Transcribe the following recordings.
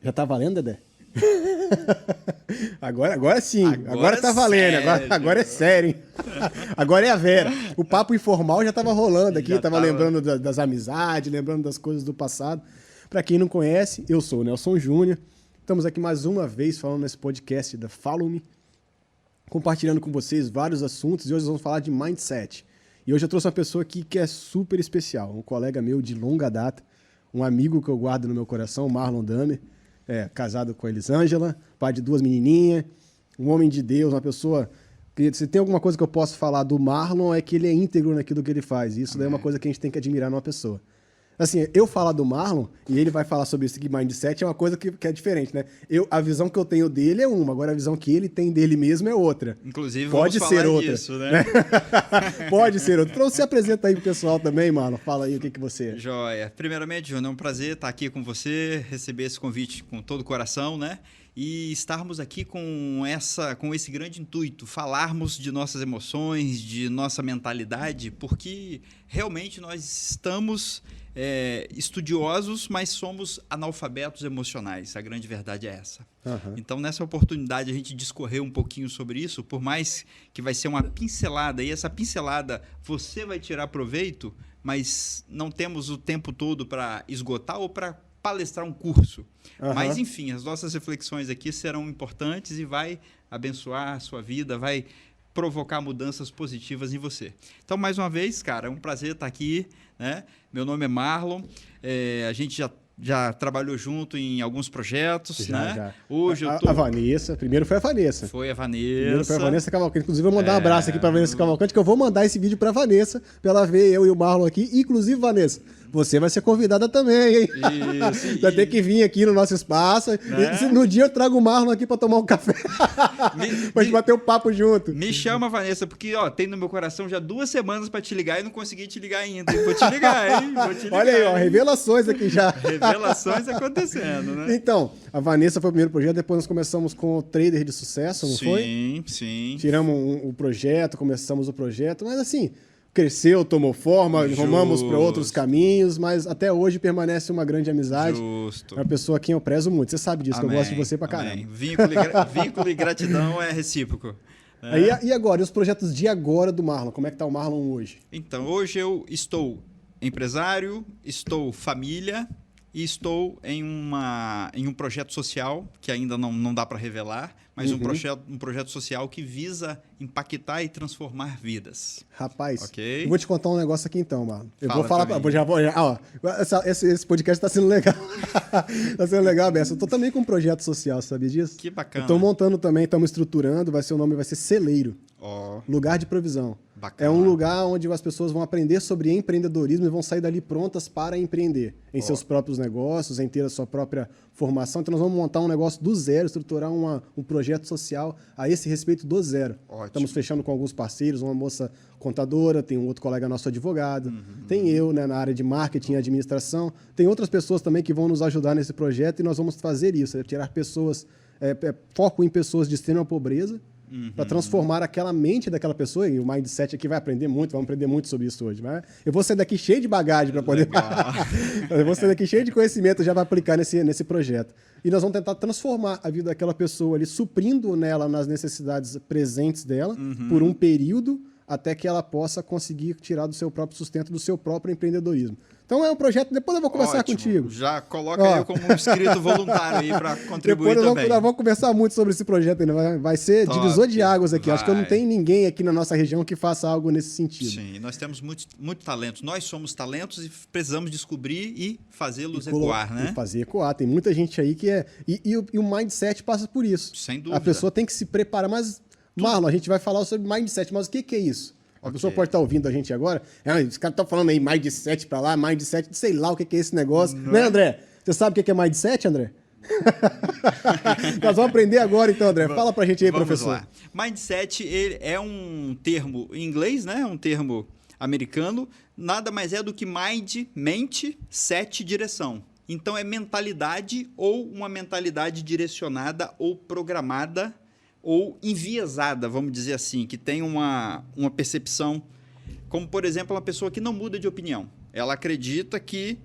Já tá valendo, Dedé? Agora sim, agora tá é valendo, sério. agora é sério, hein? Agora é a Vera. O papo informal já tava rolando aqui, tava lembrando das amizades, lembrando das coisas do passado. Pra quem não conhece, eu sou o Nelson Júnior. Estamos aqui mais uma vez falando nesse podcast da Follow Me, compartilhando com vocês vários assuntos e hoje vamos falar de mindset. E hoje eu trouxe uma pessoa aqui que é super especial, um colega meu de longa data, um amigo que eu guardo no meu coração, Marlon Damer, casado com a Elisângela, pai de 2 menininhas, um homem de Deus, uma pessoa que, se tem alguma coisa que eu posso falar do Marlon, é que ele é íntegro naquilo que ele faz. E isso daí é uma coisa que a gente tem que admirar numa pessoa. Assim, eu falar do Marlon, e ele vai falar sobre isso aqui, mindset, é uma coisa que é diferente, né? A visão que eu tenho dele é uma, agora a visão que ele tem dele mesmo é outra. Inclusive, pode vamos ser falar outra, disso, né? Pode ser outra. Então, se apresenta aí pro pessoal também, Marlon. Fala aí o que você é. Joia. Primeiramente, Júnior, é um prazer estar aqui com você, receber esse convite com todo o coração, né? E estarmos aqui com esse grande intuito, falarmos de nossas emoções, de nossa mentalidade, porque realmente nós estamos estudiosos, mas somos analfabetos emocionais. A grande verdade é essa. Uhum. Então, nessa oportunidade, a gente discorrer um pouquinho sobre isso, por mais que vai ser uma pincelada, e essa pincelada você vai tirar proveito, mas não temos o tempo todo para esgotar ou para palestrar um curso. Uhum. Mas, enfim, as nossas reflexões aqui serão importantes e vai abençoar a sua vida, vai provocar mudanças positivas em você. Então, mais uma vez, cara, é um prazer estar aqui, né? Meu nome é Marlon, a gente já trabalhou junto em alguns projetos, né? Já. Hoje a Vanessa, primeiro foi a Vanessa. Foi a Vanessa. Primeiro foi a Vanessa Cavalcante. Inclusive, eu vou mandar um abraço aqui pra Vanessa Cavalcante, que eu vou mandar esse vídeo pra Vanessa, pra ela ver eu e o Marlon aqui. Inclusive, Vanessa, você vai ser convidada também, hein? Isso. Vai ter que vir aqui no nosso espaço. Né? No dia eu trago o Marlon aqui pra tomar um café. Pra gente bater um papo junto. Me chama, Vanessa, porque tem no meu coração já 2 semanas pra te ligar e não consegui te ligar ainda. Vou te ligar, hein? Olha aí, ó, revelações aqui já. Revelações acontecendo, né? Então, a Vanessa foi o primeiro projeto, depois nós começamos com o Trader de Sucesso, não foi? Sim. Tiramos o projeto, começamos o projeto, mas assim, cresceu, tomou forma, rumamos para outros caminhos, mas até hoje permanece uma grande amizade. Justo. É uma pessoa a quem eu prezo muito. Você sabe disso, Amém. que eu gosto de você pra caramba. Amém. Vínculo e gratidão é recíproco. Aí, e agora, e os projetos de agora do Marlon? Como é que tá o Marlon hoje? Então, hoje eu estou empresário, estou família e estou em um projeto social que ainda não dá para revelar, mas um projeto social que visa impactar e transformar vidas. Rapaz, Ok? eu vou te contar um negócio aqui então, Marlon. Eu Fala vou falar, pra mim. esse podcast tá sendo legal. Tá sendo legal, Bessa. Eu tô também com um projeto social, sabia disso? Que bacana. Eu tô montando também, estamos estruturando, o nome vai ser Celeiro. Ó, Lugar de provisão. bacana. É um lugar onde as pessoas vão aprender sobre empreendedorismo e vão sair dali prontas para empreender em seus próprios negócios, em ter a sua própria formação. Então, nós vamos montar um negócio do zero, estruturar um projeto social a esse respeito do zero. Ótimo. Estamos fechando com alguns parceiros, uma moça contadora, tem um outro colega nosso advogado, tem eu, né, na área de marketing e administração, tem outras pessoas também que vão nos ajudar nesse projeto e nós vamos fazer isso, tirar pessoas, foco em pessoas de extrema pobreza, para transformar aquela mente daquela pessoa, e o Mindset aqui vai aprender muito, vamos aprender muito sobre isso hoje. Mas eu vou sair daqui cheio de bagagem para poder... eu vou sair daqui cheio de conhecimento já para aplicar nesse projeto. E nós vamos tentar transformar a vida daquela pessoa ali, suprindo nela nas necessidades presentes dela, por um período, até que ela possa conseguir tirar do seu próprio sustento, do seu próprio empreendedorismo. Então é um projeto, depois eu vou conversar Ótimo. contigo. Já coloca eu como um inscrito voluntário aí para contribuir Depois também. nós vamos conversar muito sobre esse projeto ainda. Vai ser divisor de águas aqui. Vai. Acho que não tem ninguém aqui na nossa região que faça algo nesse sentido. Sim, nós temos muito talento. Nós somos talentos e precisamos descobrir e fazê-los ecoar, né? E fazer ecoar. Tem muita gente aí que é... E o Mindset passa por isso. Sem dúvida. A pessoa tem que se preparar. Mas, Marlon, a gente vai falar sobre Mindset. Mas o que é isso? A pessoa pode estar ouvindo a gente agora. Os caras estão falando aí Mindset pra lá, Mindset, sei lá o que é esse negócio. Né, André? Você sabe o que é Mindset, André? Nós vamos aprender agora, então, André. Fala pra gente aí, professor. Lá. Mindset ele é um termo em inglês, né? Um termo americano. Nada mais é do que mind, mente, set, direção. Então, é mentalidade ou uma mentalidade direcionada ou programada ou enviesada, vamos dizer assim, que tem uma percepção, como, por exemplo, uma pessoa que não muda de opinião. Ela acredita que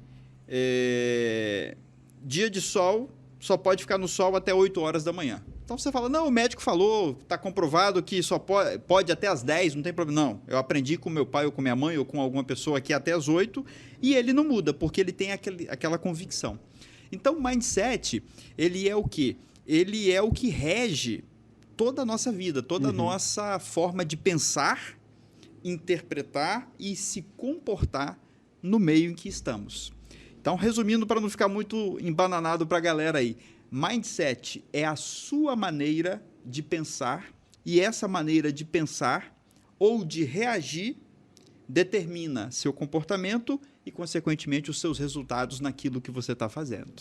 dia de sol só pode ficar no sol até 8 horas da manhã. Então você fala, não, o médico falou, está comprovado que só pode até as 10, não tem problema. Não, eu aprendi com meu pai ou com minha mãe ou com alguma pessoa aqui até as 8 e ele não muda, porque ele tem aquela convicção. Então, o mindset, ele é o quê? Ele é o que rege toda a nossa vida, toda a nossa forma de pensar, interpretar e se comportar no meio em que estamos. Então, resumindo, para não ficar muito embananado para a galera aí, mindset é a sua maneira de pensar e essa maneira de pensar ou de reagir determina seu comportamento e, consequentemente, os seus resultados naquilo que você está fazendo.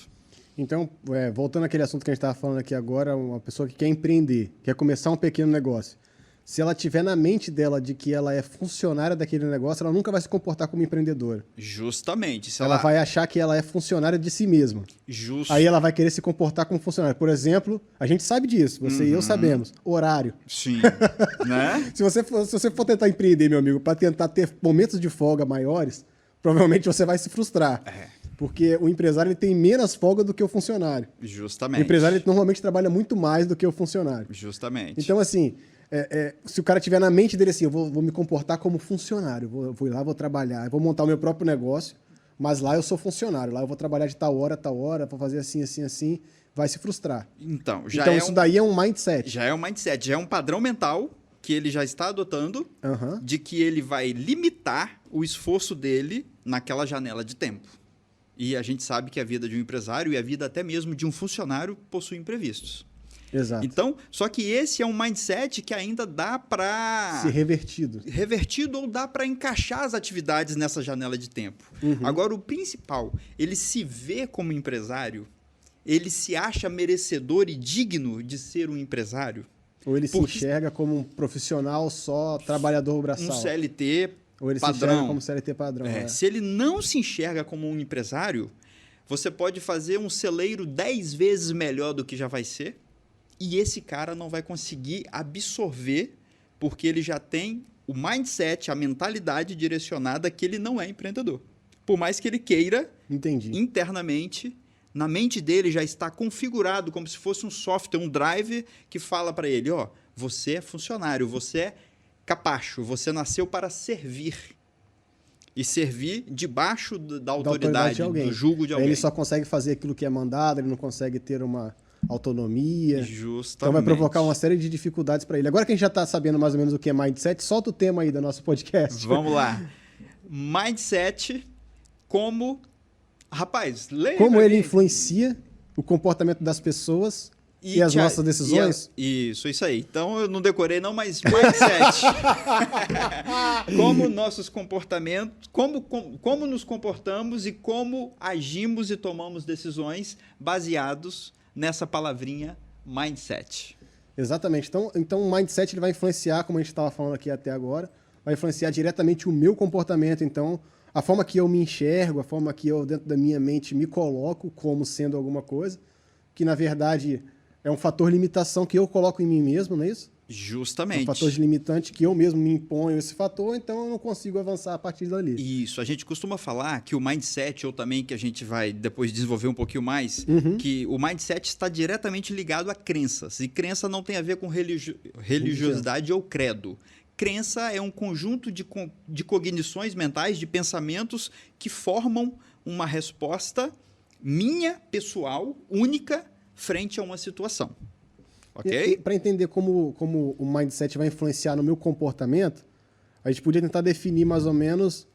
Então, voltando àquele assunto que a gente estava falando aqui agora, uma pessoa que quer empreender, quer começar um pequeno negócio, se ela tiver na mente dela de que ela é funcionária daquele negócio, ela nunca vai se comportar como empreendedora. Justamente. Ela vai achar que ela é funcionária de si mesma. Justo. Aí ela vai querer se comportar como funcionária. Por exemplo, a gente sabe disso, você e eu sabemos, horário. Sim. Né? Se você for tentar empreender, meu amigo, para tentar ter momentos de folga maiores, provavelmente você vai se frustrar. Porque o empresário ele tem menos folga do que o funcionário. Justamente. O empresário ele normalmente trabalha muito mais do que o funcionário. Justamente. Então, assim, se o cara tiver na mente dele assim, eu vou me comportar como funcionário, vou ir lá, vou trabalhar, vou montar o meu próprio negócio, mas lá eu sou funcionário, lá eu vou trabalhar de tal hora, vou fazer assim, assim, assim, vai se frustrar. Então, isso daí é um mindset. Já é um mindset, já é um padrão mental que ele já está adotando de que ele vai limitar o esforço dele naquela janela de tempo. E a gente sabe que a vida de um empresário e a vida até mesmo de um funcionário possui imprevistos. Exato. Então, só que esse é um mindset que ainda dá para... ser revertido. Revertido ou dá para encaixar as atividades nessa janela de tempo. Agora, o principal, ele se vê como empresário, ele se acha merecedor e digno de ser um empresário. Ou ele se enxerga como um profissional só, trabalhador braçal. Um CLT Ou ele padrão. se enxerga como CLT padrão. Se ele não se enxerga como um empresário, você pode fazer um celeiro 10 vezes melhor do que já vai ser, e esse cara não vai conseguir absorver, porque ele já tem o mindset, a mentalidade direcionada que ele não é empreendedor. Por mais que ele queira, internamente, na mente dele já está configurado como se fosse um software, um drive que fala para ele, ó, você é funcionário, você é capacho, você nasceu para servir. E servir debaixo da autoridade, do jugo de alguém. Ele só consegue fazer aquilo que é mandado, ele não consegue ter uma autonomia. Justamente. Então vai provocar uma série de dificuldades para ele. Agora que a gente já está sabendo mais ou menos o que é mindset, solta o tema aí do nosso podcast. Vamos lá. Mindset como... Rapaz, leia. Como ele influencia o comportamento das pessoas e as nossas decisões? Isso aí. Então, eu não decorei não, mas mindset. Como nossos comportamentos, como nos comportamos e como agimos e tomamos decisões baseados nessa palavrinha mindset. Exatamente. Então o mindset ele vai influenciar, como a gente estava falando aqui até agora, vai influenciar diretamente o meu comportamento. Então, a forma que eu me enxergo, a forma que eu, dentro da minha mente, me coloco como sendo alguma coisa, que, na verdade, é um fator de limitação que eu coloco em mim mesmo, não é isso? Justamente. É um fator de limitante que eu mesmo me imponho esse fator, então eu não consigo avançar a partir dali. Isso. A gente costuma falar que o mindset, ou também que a gente vai depois desenvolver um pouquinho mais, que o mindset está diretamente ligado a crenças. E crença não tem a ver com religiosidade ou credo. Crença é um conjunto de cognições mentais, de pensamentos que formam uma resposta minha, pessoal, única, frente a uma situação. Ok? Para entender como o mindset vai influenciar no meu comportamento, a gente podia tentar definir mais ou menos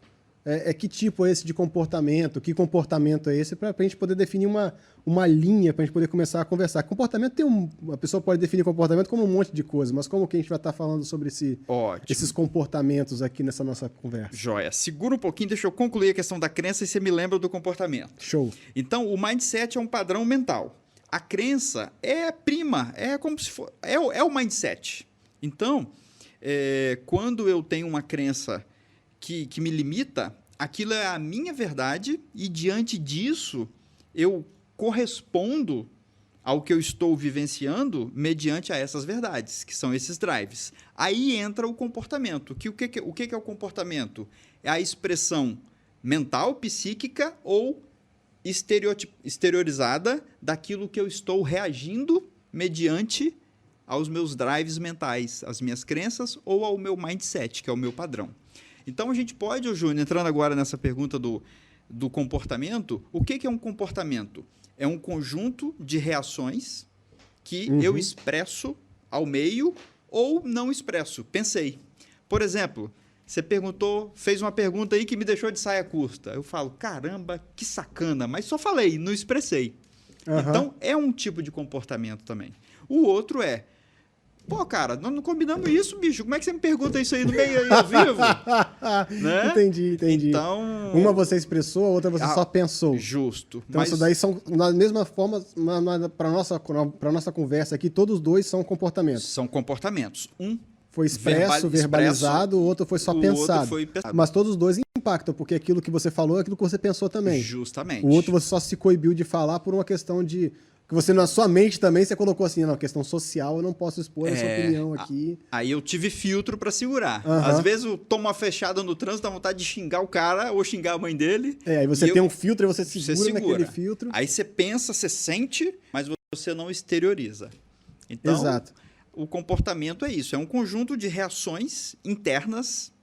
que tipo é esse de comportamento, que comportamento é esse, para a gente poder definir uma linha, para a gente poder começar a conversar. Comportamento a pessoa pode definir comportamento como um monte de coisa, mas como que a gente vai estar falando sobre esses comportamentos aqui nessa nossa conversa? Joia. Segura um pouquinho, deixa eu concluir a questão da crença e você me lembra do comportamento. Show. Então, o mindset é um padrão mental. A crença é prima, é como se for, é o mindset. Então, quando eu tenho uma crença que me limita, aquilo é a minha verdade e, diante disso, eu correspondo ao que eu estou vivenciando mediante a essas verdades, que são esses drives. Aí entra o comportamento. O que é o comportamento? É a expressão mental, psíquica ou exteriorizada daquilo que eu estou reagindo mediante aos meus drives mentais, às minhas crenças ou ao meu mindset, que é o meu padrão. Então, a gente pode, Júnior, entrando agora nessa pergunta do comportamento, o que é um comportamento? É um conjunto de reações que eu expresso ao meio ou não expresso. Pensei. Por exemplo, você fez uma pergunta aí que me deixou de saia curta. Eu falo, caramba, que sacana, mas só falei, não expressei. Então, é um tipo de comportamento também. O outro é, pô, cara, nós não combinamos isso, bicho. Como é que você me pergunta isso aí no meio aí ao vivo? Né? Entendi. Então, uma você expressou, a outra você só pensou. Justo. Então, isso daí são, da mesma forma, para nossa conversa aqui, todos os dois são comportamentos. São comportamentos. Um foi expresso, verbalizado, o outro foi só pensado. Foi pensado. Mas todos os dois impactam, porque aquilo que você falou é aquilo que você pensou também. Justamente. O outro você só se coibiu de falar por uma questão de... que você, na sua mente também, você colocou assim, não, questão social, eu não posso expor essa opinião aqui. Aí eu tive filtro para segurar. Às vezes eu tomo uma fechada no trânsito, dá vontade de xingar o cara ou xingar a mãe dele. Aí você tem um filtro e você segura naquele filtro. Aí você pensa, você sente, mas você não exterioriza. Então, exato. O comportamento é isso, é um conjunto de reações internas,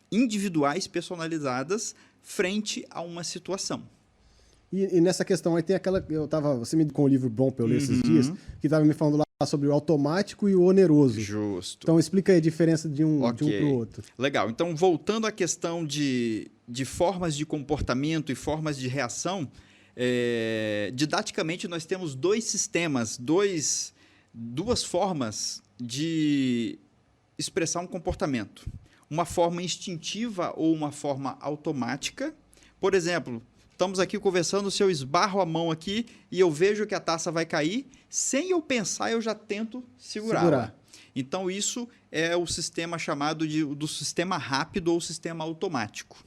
individuais, personalizadas, frente a uma situação. E nessa questão aí tem aquela... você me deu um livro bom para eu ler esses dias, que estava me falando lá sobre o automático e o oneroso. Justo. Então explica aí a diferença de um para o outro. Legal. Então, voltando à questão de formas de comportamento e formas de reação, didaticamente nós temos dois sistemas, duas formas de expressar um comportamento. Uma forma instintiva ou uma forma automática. Por exemplo, estamos aqui conversando, se eu esbarro a mão aqui e eu vejo que a taça vai cair, sem eu pensar, eu já tento segurá-la. Então, isso é o sistema chamado do sistema rápido ou sistema automático.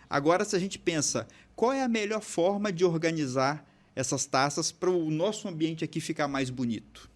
Agora, se a gente pensa, qual é a melhor forma de organizar essas taças para o nosso ambiente aqui ficar mais bonito?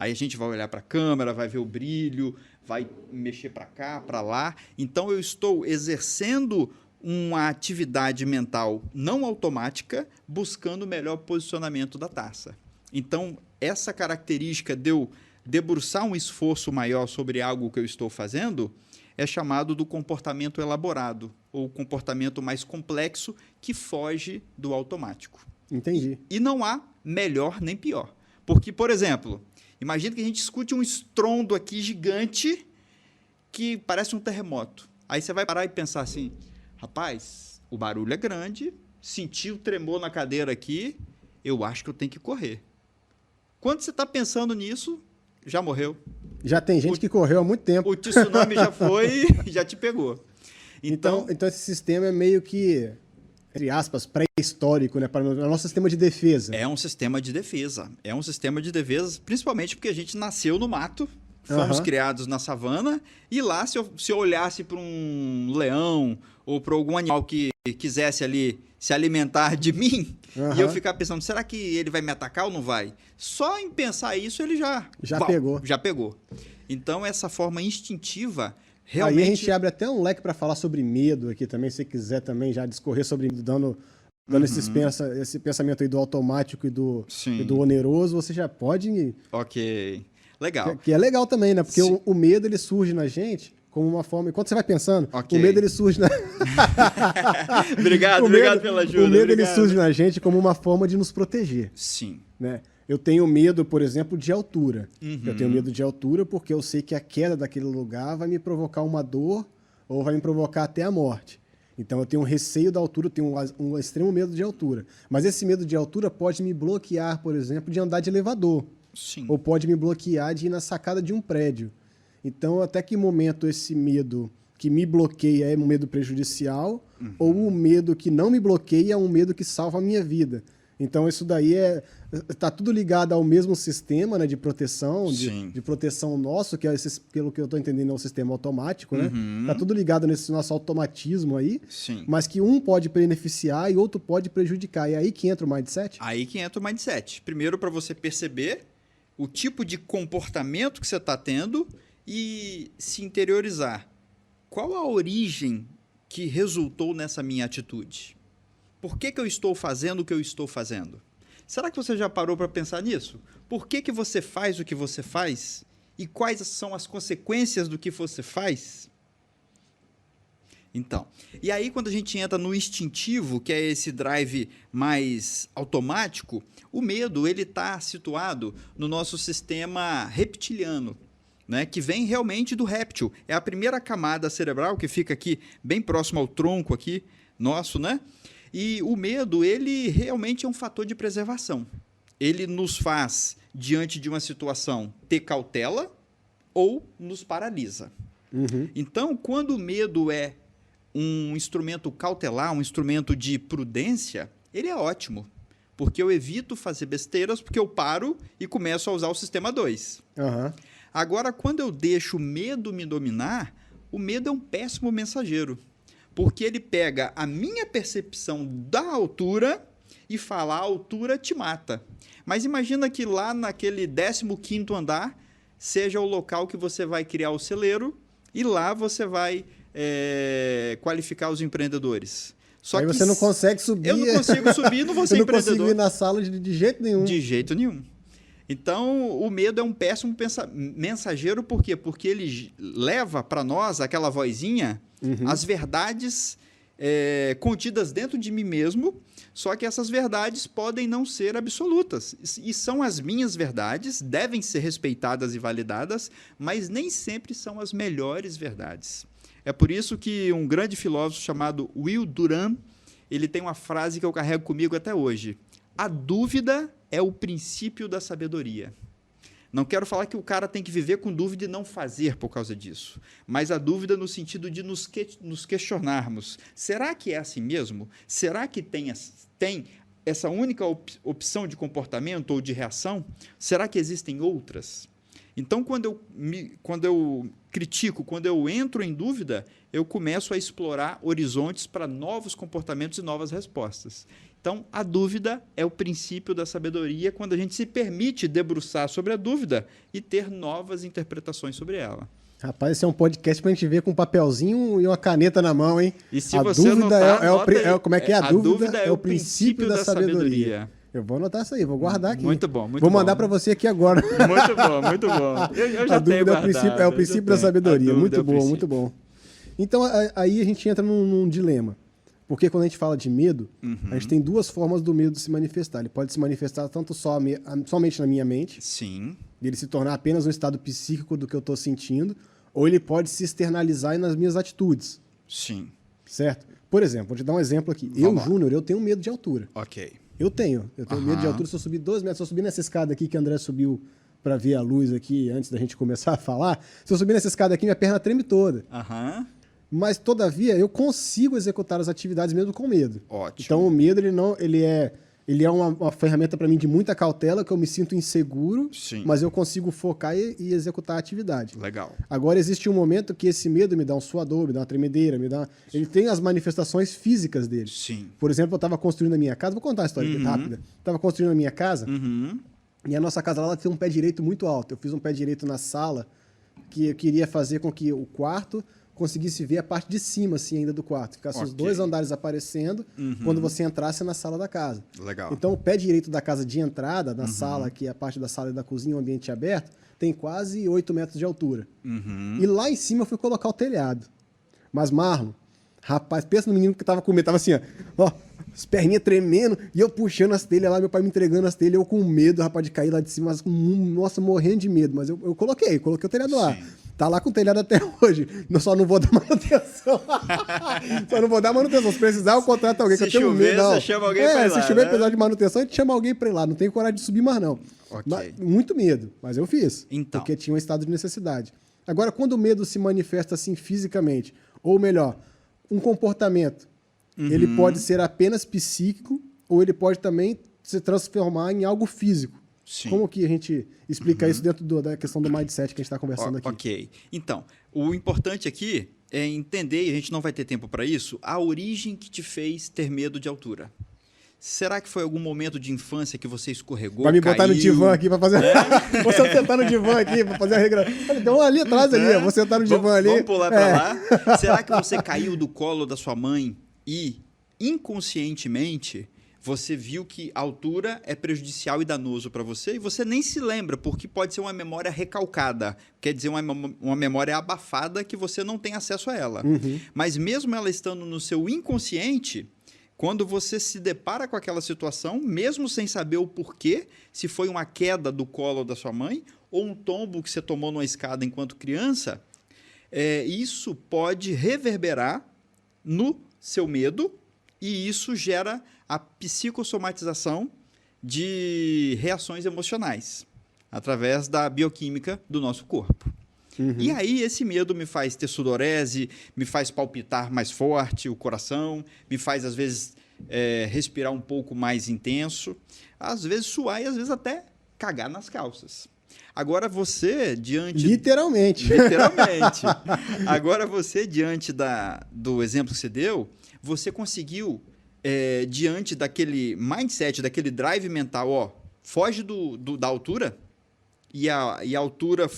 Aí a gente vai olhar para a câmera, vai ver o brilho, vai mexer para cá, para lá. Então, eu estou exercendo uma atividade mental não automática, buscando o melhor posicionamento da taça. Então, essa característica de eu debruçar um esforço maior sobre algo que eu estou fazendo é chamado do comportamento elaborado, ou comportamento mais complexo que foge do automático. Entendi. E não há melhor nem pior. Porque, por exemplo, imagina que a gente escute um estrondo aqui gigante que parece um terremoto. Aí você vai parar e pensar assim, rapaz, o barulho é grande, senti o tremor na cadeira aqui, eu acho que eu tenho que correr. Quando você está pensando nisso, já morreu. Já tem gente que correu há muito tempo. O tsunami já foi, já te pegou. Então, esse sistema é meio que, entre aspas, pré-histórico, né? Para o nosso sistema de defesa. É um sistema de defesa. É um sistema de defesa, principalmente porque a gente nasceu no mato, fomos criados na savana, e lá, se eu olhasse para um leão ou para algum animal que quisesse ali se alimentar de mim, e eu ficar pensando, será que ele vai me atacar ou não vai? Só em pensar isso, ele já pegou. Então, essa forma instintiva, realmente... Aí a gente abre até um leque para falar sobre medo aqui também, se você quiser também já discorrer sobre dando esse pensamento aí do automático e do oneroso, você já pode... Ok, legal. Que é legal também, né? Porque o medo, ele surge na gente como uma forma... Enquanto você vai pensando, o medo, ele surge na... obrigado pela ajuda. O medo, ele surge na gente como uma forma de nos proteger. Sim. Né? Eu tenho medo, por exemplo, de altura. Eu tenho medo de altura porque eu sei que a queda daquele lugar vai me provocar uma dor ou vai me provocar até a morte. Então, eu tenho um receio da altura, eu tenho um extremo medo de altura. Mas esse medo de altura pode me bloquear, por exemplo, de andar de elevador. Sim. Ou pode me bloquear de ir na sacada de um prédio. Então, até que momento esse medo que me bloqueia é um medo prejudicial ou o medo que não me bloqueia é um medo que salva a minha vida? Então, isso daí está tudo ligado ao mesmo sistema, né, de proteção, de proteção nosso, que é pelo que eu estou entendendo, é um sistema automático, né? Está tudo ligado nesse nosso automatismo aí, mas que um pode beneficiar e outro pode prejudicar. E aí que entra o mindset? Aí que entra o mindset. Primeiro, para você perceber o tipo de comportamento que você está tendo e se interiorizar. Qual a origem que resultou nessa minha atitude? Por que eu estou fazendo o que eu estou fazendo? Será que você já parou para pensar nisso? Por que você faz o que você faz? E quais são as consequências do que você faz? Então, e aí quando a gente entra no instintivo, que é esse drive mais automático, o medo ele está situado no nosso sistema reptiliano, né, que vem realmente do réptil. É a primeira camada cerebral que fica aqui bem próximo ao tronco aqui nosso, né? E o medo ele realmente é um fator de preservação. Ele nos faz, diante de uma situação, ter cautela ou nos paralisa. Então, quando o medo é um instrumento cautelar, um instrumento de prudência, ele é ótimo. Porque eu evito fazer besteiras, porque eu paro e começo a usar o sistema 2. Agora, quando eu deixo o medo me dominar, o medo é um péssimo mensageiro. Porque ele pega a minha percepção da altura e fala, a altura te mata. Mas imagina que lá naquele 15º andar seja o local que você vai criar o celeiro e lá você vai qualificar os empreendedores. Só aí que você não consegue subir. Eu não consigo subir, não vou ser eu não empreendedor. consigo ir na sala de jeito nenhum. De jeito nenhum. Então, o medo é um péssimo mensageiro, por quê? Porque ele leva para nós, aquela vozinha, as verdades contidas dentro de mim mesmo, só que essas verdades podem não ser absolutas. E são as minhas verdades, devem ser respeitadas e validadas, mas nem sempre são as melhores verdades. É por isso que um grande filósofo chamado Will Durant, ele tem uma frase que eu carrego comigo até hoje. A dúvida é o princípio da sabedoria. Não quero falar que o cara tem que viver com dúvida e não fazer por causa disso, mas a dúvida no sentido de nos questionarmos. Será que é assim mesmo? Será que tem essa única opção de comportamento ou de reação? Será que existem outras? Então, quando eu critico, quando eu entro em dúvida, eu começo a explorar horizontes para novos comportamentos e novas respostas. Então, a dúvida é o princípio da sabedoria quando a gente se permite debruçar sobre a dúvida e ter novas interpretações sobre ela. Rapaz, esse é um podcast pra gente ver com um papelzinho e uma caneta na mão, hein? E se você anotar, como é que é a dúvida? Dúvida é o princípio da sabedoria. Eu vou anotar isso aí, vou guardar aqui. Muito bom, muito bom. Vou mandar para você aqui agora. Muito bom, muito bom. Eu já tenho guardado. É o princípio da sabedoria. Muito bom, muito bom. Então, aí a gente entra num dilema. Porque quando a gente fala de medo, a gente tem duas formas do medo se manifestar. Ele pode se manifestar tanto somente na minha mente. Sim. E ele se tornar apenas um estado psíquico do que eu estou sentindo. Ou ele pode se externalizar nas minhas atitudes. Sim. Certo? Por exemplo, vou te dar um exemplo aqui. Júnior, eu tenho medo de altura. Ok. Eu tenho medo de altura. Se eu subir 2 metros, se eu subir nessa escada aqui que o André subiu para ver a luz aqui antes da gente começar a falar, se eu subir nessa escada aqui, minha perna treme toda. Mas, todavia, eu consigo executar as atividades mesmo com medo. Ótimo. Então, o medo, ele é uma ferramenta para mim de muita cautela, que eu me sinto inseguro, sim, mas eu consigo focar e executar a atividade. Legal. Agora, existe um momento que esse medo me dá um suador, me dá uma tremedeira, ele tem as manifestações físicas dele. Sim. Por exemplo, eu estava construindo a minha casa, vou contar a história aqui rápida. Estava construindo a minha casa, e a nossa casa lá tem um pé direito muito alto. Eu fiz um pé direito na sala, que eu queria fazer com que o quarto conseguisse ver a parte de cima, assim, ainda do quarto. Ficasse os 2 andares aparecendo quando você entrasse na sala da casa. Legal. Então, o pé direito da casa de entrada, na sala, que é a parte da sala e da cozinha, um ambiente aberto, tem quase 8 metros de altura. E lá em cima eu fui colocar o telhado. Mas, Marlon, rapaz, pensa no menino que tava com medo. Tava assim, ó, as perninhas tremendo, e eu puxando as telhas lá, meu pai me entregando as telhas, eu com medo, rapaz, de cair lá de cima, mas, nossa, morrendo de medo. Mas eu coloquei o telhado lá. Tá lá com o telhado até hoje. Eu só não vou dar manutenção. Se precisar, eu contrato alguém. Se que eu tenho chover, medo, não. você chama alguém pra ir lá. Se chover, precisar de manutenção, a gente chama alguém pra ir lá. Não tenho coragem de subir mais, não. Ok. Muito medo, mas eu fiz. Então. Porque tinha um estado de necessidade. Agora, quando o medo se manifesta assim fisicamente, ou melhor, um comportamento, ele pode ser apenas psíquico, ou ele pode também se transformar em algo físico. Sim. Como que a gente explica isso dentro da questão do mindset que a gente está conversando aqui? Ok. Então, o importante aqui é entender, e a gente não vai ter tempo para isso, a origem que te fez ter medo de altura. Será que foi algum momento de infância que você escorregou, vai me botar no divã aqui para fazer... Vou sentar no divã aqui para fazer a regra... Tem um ali atrás, ali, vou sentar no divã ali. Vamos pular para lá. Será que você caiu do colo da sua mãe e inconscientemente, você viu que a altura é prejudicial e danoso para você e você nem se lembra, porque pode ser uma memória recalcada, quer dizer, uma memória abafada que você não tem acesso a ela. Mas mesmo ela estando no seu inconsciente, quando você se depara com aquela situação, mesmo sem saber o porquê, se foi uma queda do colo da sua mãe ou um tombo que você tomou numa escada enquanto criança, isso pode reverberar no seu medo e isso gera a psicossomatização de reações emocionais através da bioquímica do nosso corpo. E aí esse medo me faz ter sudorese, me faz palpitar mais forte o coração, me faz às vezes respirar um pouco mais intenso, às vezes suar e às vezes até cagar nas calças. Agora você, diante... Literalmente. Literalmente. Agora você, diante do exemplo que você deu, você conseguiu, diante daquele mindset, daquele drive mental, foge da altura, e a altura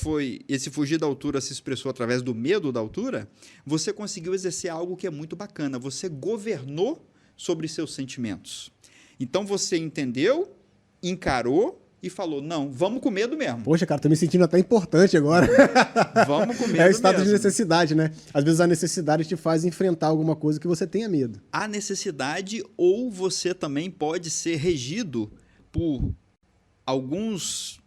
esse fugir da altura se expressou através do medo da altura, você conseguiu exercer algo que é muito bacana. Você governou sobre seus sentimentos. Então você entendeu, encarou e falou, não, vamos com medo mesmo. Poxa, cara, tô me sentindo até importante agora. Vamos com medo mesmo. É o estado mesmo. de necessidade, né? Às vezes a necessidade te faz enfrentar alguma coisa que você tenha medo. A necessidade, ou você também pode ser regido por alguns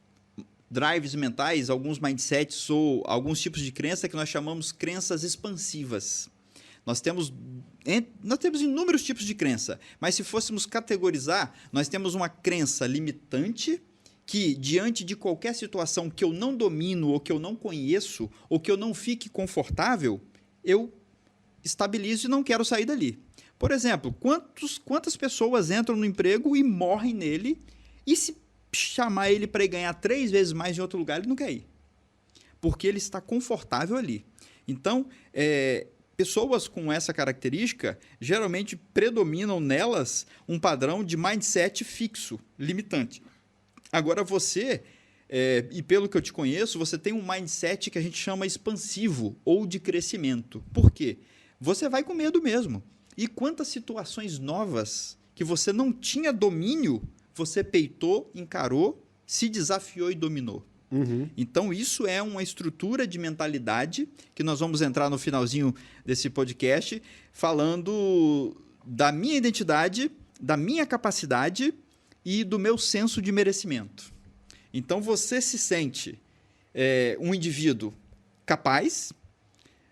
drives mentais, alguns mindsets ou alguns tipos de crença que nós chamamos crenças expansivas. Nós temos inúmeros tipos de crença, mas se fôssemos categorizar, nós temos uma crença limitante que, diante de qualquer situação que eu não domino, ou que eu não conheço, ou que eu não fique confortável, eu estabilizo e não quero sair dali. Por exemplo, quantas pessoas entram no emprego e morrem nele, e se chamar ele para ir ganhar 3 vezes mais em outro lugar, ele não quer ir, porque ele está confortável ali. Então, pessoas com essa característica, geralmente predominam nelas um padrão de mindset fixo, limitante. Agora você, e pelo que eu te conheço, você tem um mindset que a gente chama expansivo ou de crescimento. Por quê? Você vai com medo mesmo. E quantas situações novas que você não tinha domínio, você peitou, encarou, se desafiou e dominou. Então, isso é uma estrutura de mentalidade que nós vamos entrar no finalzinho desse podcast, falando da minha identidade, da minha capacidade e do meu senso de merecimento. Então, você se sente um indivíduo capaz,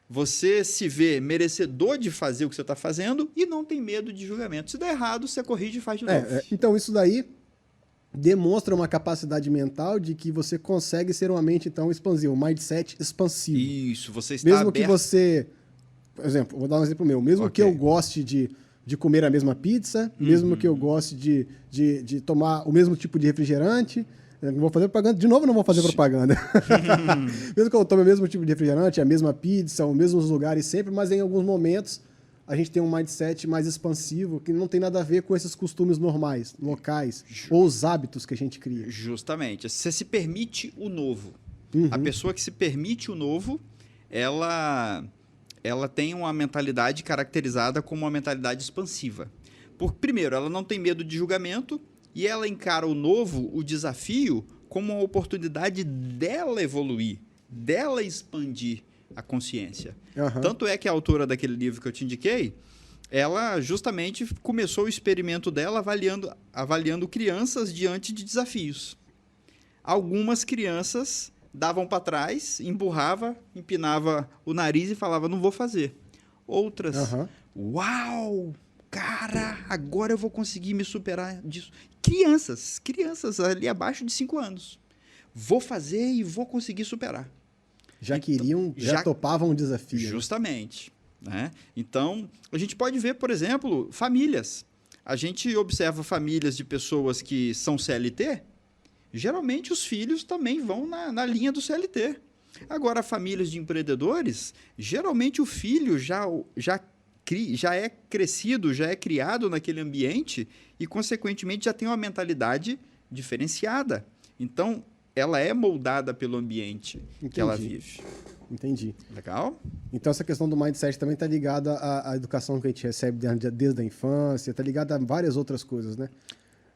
você se vê merecedor de fazer o que você está fazendo e não tem medo de julgamento. Se der errado, você corrige e faz de novo. Então, isso daí demonstra uma capacidade mental de que você consegue ser uma mente, então, expansiva, um mindset expansivo. Isso, você está mesmo aberto. Que você, por exemplo, vou dar um exemplo meu, mesmo que eu goste de comer a mesma pizza, mesmo que eu goste de tomar o mesmo tipo de refrigerante, não vou fazer propaganda, de novo não vou fazer propaganda. Mesmo que eu tome o mesmo tipo de refrigerante, a mesma pizza, os mesmos lugares sempre, mas em alguns momentos a gente tem um mindset mais expansivo que não tem nada a ver com esses costumes normais, locais, ou os hábitos que a gente cria. Justamente. Você se permite o novo. A pessoa que se permite o novo, ela tem uma mentalidade caracterizada como uma mentalidade expansiva. Primeiro, ela não tem medo de julgamento e ela encara o novo, o desafio, como uma oportunidade dela evoluir, dela expandir a consciência. Tanto é que a autora daquele livro que eu te indiquei, ela justamente começou o experimento dela avaliando crianças diante de desafios. Algumas crianças davam para trás, empinava o nariz e falava, não vou fazer. Outras, uau, cara, agora eu vou conseguir me superar disso. Crianças ali abaixo de 5 anos. Vou fazer e vou conseguir superar. Já topavam o desafio. Justamente. Né? Então, a gente pode ver, por exemplo, famílias. A gente observa famílias de pessoas que são CLT, geralmente os filhos também vão na linha do CLT. Agora, famílias de empreendedores, geralmente o filho já é crescido, já é criado naquele ambiente e, consequentemente, já tem uma mentalidade diferenciada. Então, ela é moldada pelo ambiente que ela vive. Entendi. Legal? Então, essa questão do mindset também está ligada à educação que a gente recebe desde a infância, está ligada a várias outras coisas, né?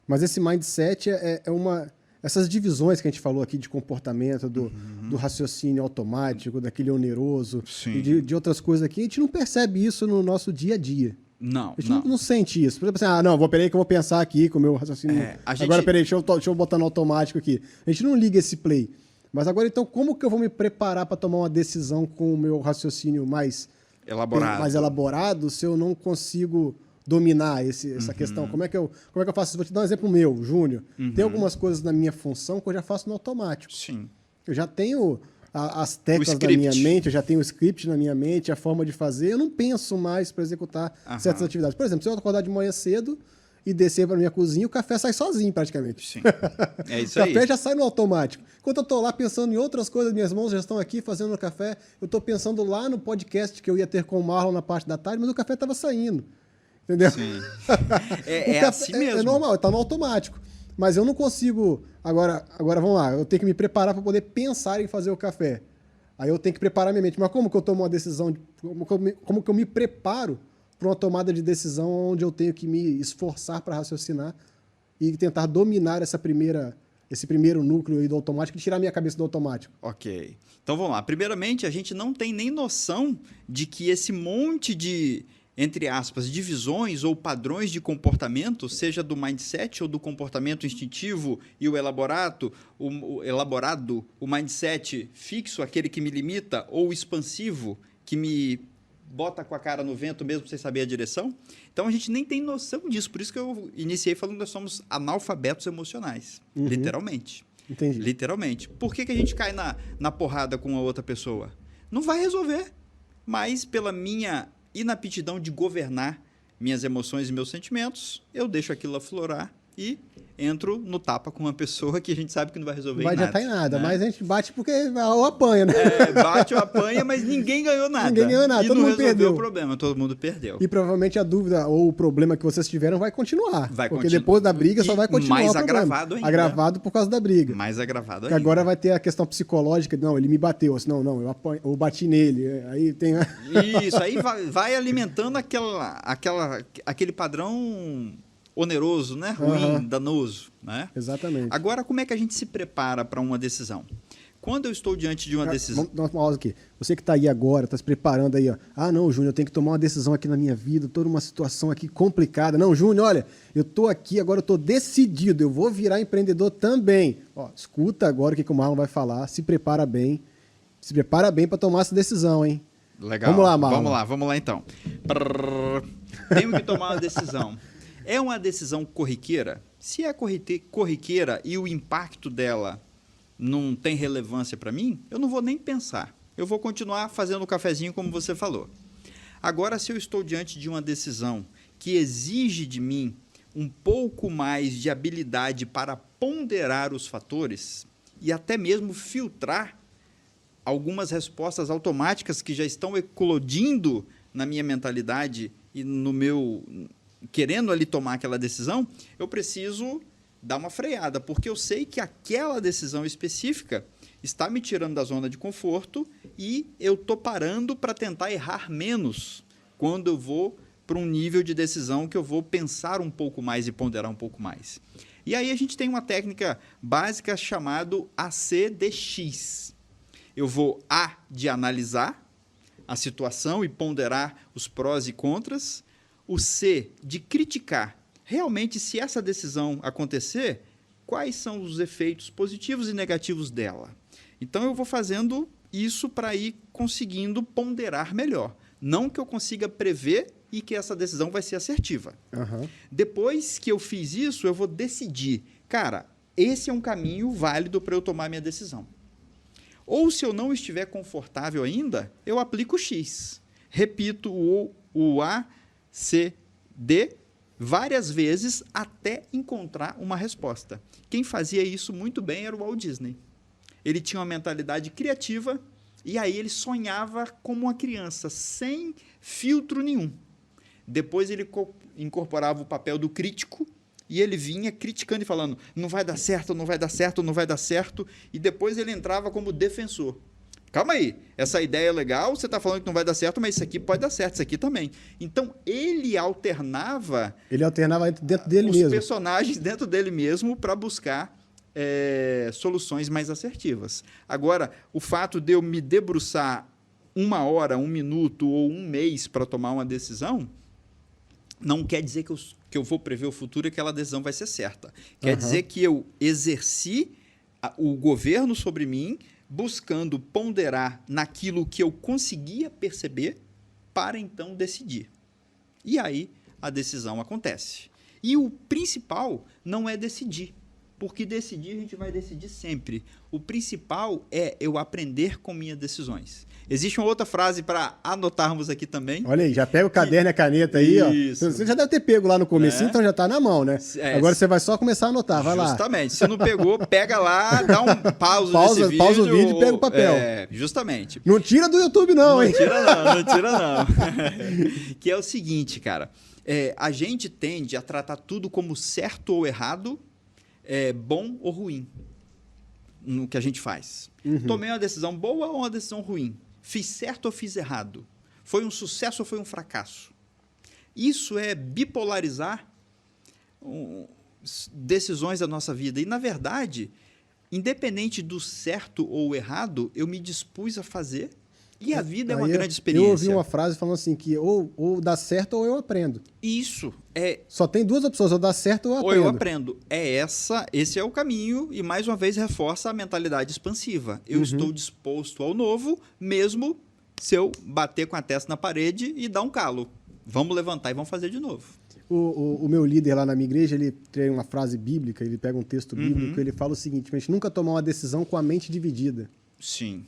Mas esse mindset é uma... Essas divisões que a gente falou aqui de comportamento, do raciocínio automático, daquele oneroso, e de outras coisas aqui, a gente não percebe isso no nosso dia a dia. Não, a gente não sente isso. Por exemplo, assim, peraí que eu vou pensar aqui com o meu raciocínio. Agora, peraí, deixa eu botar no automático aqui. A gente não liga esse play. Mas agora, então, como que eu vou me preparar para tomar uma decisão com o meu raciocínio mais elaborado se eu não consigo dominar essa questão? Como é que eu faço isso? Vou te dar um exemplo meu, Júnior. Tem algumas coisas na minha função que eu já faço no automático. Sim. Eu já tenho as teclas na minha mente, eu já tenho o script na minha mente, a forma de fazer. Eu não penso mais para executar certas atividades. Por exemplo, se eu acordar de manhã cedo e descer para minha cozinha, o café sai sozinho praticamente. Sim. É isso aí. O café já sai no automático. Enquanto eu estou lá pensando em outras coisas, minhas mãos já estão aqui fazendo o café, eu estou pensando lá no podcast que eu ia ter com o Marlon na parte da tarde, mas o café estava saindo. Entendeu? Sim. É assim mesmo. É normal, está no automático. Mas eu não consigo... Agora vamos lá, eu tenho que me preparar para poder pensar em fazer o café. Aí eu tenho que preparar minha mente. Mas como que eu tomo uma decisão? Como que eu me preparo para uma tomada de decisão onde eu tenho que me esforçar para raciocinar e tentar dominar esse primeiro núcleo aí do automático e tirar minha cabeça do automático? Ok. Então vamos lá. Primeiramente, a gente não tem nem noção de que esse monte de, entre aspas, divisões ou padrões de comportamento, seja do mindset ou do comportamento instintivo e o elaborado, o mindset fixo, aquele que me limita, ou o expansivo, que me bota com a cara no vento mesmo sem saber a direção. Então, a gente nem tem noção disso. Por isso que eu iniciei falando que nós somos analfabetos emocionais. Literalmente. Entendi. Literalmente. Por que a gente cai na porrada com a outra pessoa? Não vai resolver. Mas, pela minha inaptidão de governar minhas emoções e meus sentimentos, eu deixo aquilo aflorar e entro no tapa com uma pessoa que a gente sabe que não vai resolver nada. Não vai adiantar em nada, né? Mas a gente bate porque ou apanha, né? Bate ou apanha, mas ninguém ganhou nada. Ninguém ganhou nada, e todo mundo perdeu. O problema, todo mundo perdeu. E provavelmente a dúvida ou o problema que vocês tiveram vai continuar. Porque depois da briga só vai continuar mais o problema. Agravado ainda. Agravado por causa da briga. Mais agravado porque ainda. Agora vai ter a questão psicológica, não, ele me bateu, assim, não, eu bati nele. Aí tem... Isso, aí vai alimentando aquele padrão oneroso, né? Ruim, danoso, né? Exatamente. Agora, como é que a gente se prepara para uma decisão? Quando eu estou diante de uma decisão... Vamos dar uma pausa aqui. Você que está aí agora, está se preparando aí, ó. Ah, não, Júnior, eu tenho que tomar uma decisão aqui na minha vida, estou numa situação aqui complicada. Não, Júnior, olha, eu estou aqui, agora eu estou decidido, eu vou virar empreendedor também. Ó, escuta agora o que o Marlon vai falar, se prepara bem para tomar essa decisão, hein? Legal. Vamos lá, Marlon. Vamos lá então. Tenho que tomar uma decisão. É uma decisão corriqueira? Se é corriqueira e o impacto dela não tem relevância para mim, eu não vou nem pensar. Eu vou continuar fazendo o cafezinho como você falou. Agora, se eu estou diante de uma decisão que exige de mim um pouco mais de habilidade para ponderar os fatores e até mesmo filtrar algumas respostas automáticas que já estão eclodindo na minha mentalidade e no meu... querendo ali tomar aquela decisão, eu preciso dar uma freada, porque eu sei que aquela decisão específica está me tirando da zona de conforto e eu estou parando para tentar errar menos quando eu vou para um nível de decisão que eu vou pensar um pouco mais e ponderar um pouco mais. E aí a gente tem uma técnica básica chamada ACDX. Eu vou A, de analisar a situação e ponderar os prós e contras. O C, de criticar. Realmente, se essa decisão acontecer, quais são os efeitos positivos e negativos dela? Então, eu vou fazendo isso para ir conseguindo ponderar melhor. Não que eu consiga prever e que essa decisão vai ser assertiva. Depois que eu fiz isso, eu vou decidir. Cara, esse é um caminho válido para eu tomar minha decisão. Ou, se eu não estiver confortável ainda, eu aplico o X. Repito o A, C, D, várias vezes até encontrar uma resposta. Quem fazia isso muito bem era o Walt Disney. Ele tinha uma mentalidade criativa e aí ele sonhava como uma criança, sem filtro nenhum. Depois ele incorporava o papel do crítico e ele vinha criticando e falando, não vai dar certo, não vai dar certo, não vai dar certo. E depois ele entrava como defensor. calma aí, essa ideia é legal, você está falando que não vai dar certo, mas isso aqui pode dar certo, isso aqui também. Então, ele alternava dentro dele os mesmo. personagens dentro dele mesmo para buscar soluções mais assertivas. Agora, o fato de eu me debruçar 1 hora, 1 minuto ou 1 mês para tomar uma decisão, não quer dizer que eu vou prever o futuro e que aquela decisão vai ser certa. Quer dizer que eu exerci o governo sobre mim, buscando ponderar naquilo que eu conseguia perceber para então decidir. E aí a decisão acontece. E o principal não é decidir, porque decidir a gente vai decidir sempre. O principal é eu aprender com minhas decisões. Existe uma outra frase para anotarmos aqui também. Olha aí, já pega o caderno e a caneta aí, Isso. ó. Você já deve ter pego lá no começo, então já tá na mão, né? Agora você vai só começar a anotar, vai lá. Justamente. Se não pegou, pega lá, dá um pausa nesse vídeo. Pausa o vídeo e pega o papel. Justamente. Não tira do YouTube não, hein? Não tira não. Que é o seguinte, cara. A gente tende a tratar tudo como certo ou errado, bom ou ruim, no que a gente faz. Tomei uma decisão boa ou uma decisão ruim? Fiz certo ou fiz errado? Foi um sucesso ou foi um fracasso? Isso é bipolarizar decisões da nossa vida. E, na verdade, independente do certo ou errado, eu me dispus a fazer. E a vida é uma grande experiência. Eu ouvi uma frase falando assim, que ou dá certo ou eu aprendo. Isso. Só tem 2 opções, ou dá certo ou eu aprendo. Ou eu aprendo. Esse é o caminho e, mais uma vez, reforça a mentalidade expansiva. Eu estou disposto ao novo, mesmo se eu bater com a testa na parede e dar um calo. Vamos levantar e vamos fazer de novo. O meu líder lá na minha igreja, ele tem uma frase bíblica, ele pega um texto bíblico, ele fala o seguinte: a gente nunca tomar uma decisão com a mente dividida. Sim.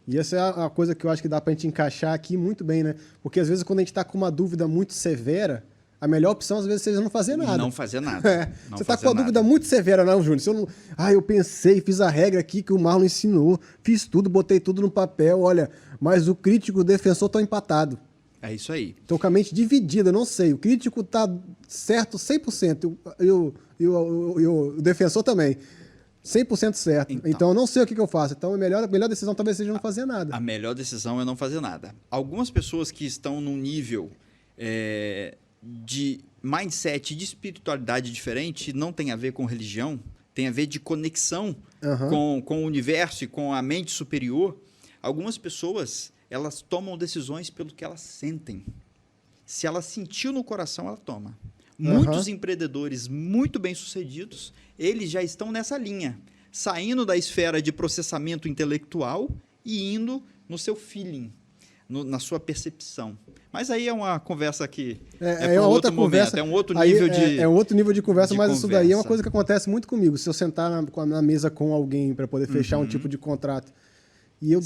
E essa é a coisa que eu acho que dá pra gente encaixar aqui muito bem, né? Porque às vezes quando a gente tá com uma dúvida muito severa, a melhor opção às vezes seja não fazer nada. Não fazer nada. Não você tá com uma dúvida muito severa, não, Júnior? Se eu não... eu pensei, fiz a regra aqui que o Marlon ensinou, fiz tudo, botei tudo no papel, olha, mas o crítico e o defensor estão empatados. É isso aí. Tô com a mente dividida, não sei. O crítico tá certo 100% e o defensor também. 100% certo. Então, eu não sei o que eu faço. Então, a melhor decisão talvez seja não fazer nada. A melhor decisão é não fazer nada. Algumas pessoas que estão num nível de mindset, de espiritualidade diferente, não tem a ver com religião, tem a ver de conexão com o universo e com a mente superior. Algumas pessoas, elas tomam decisões pelo que elas sentem. Se ela sentiu no coração, ela toma. Muitos empreendedores muito bem-sucedidos, eles já estão nessa linha, saindo da esfera de processamento intelectual e indo no seu feeling, na sua percepção. Mas aí é uma conversa que é uma outra conversa. É um outro nível de É um outro nível de conversa, mas isso daí é uma coisa que acontece muito comigo. Se eu sentar na mesa com alguém para poder fechar um tipo de contrato e eu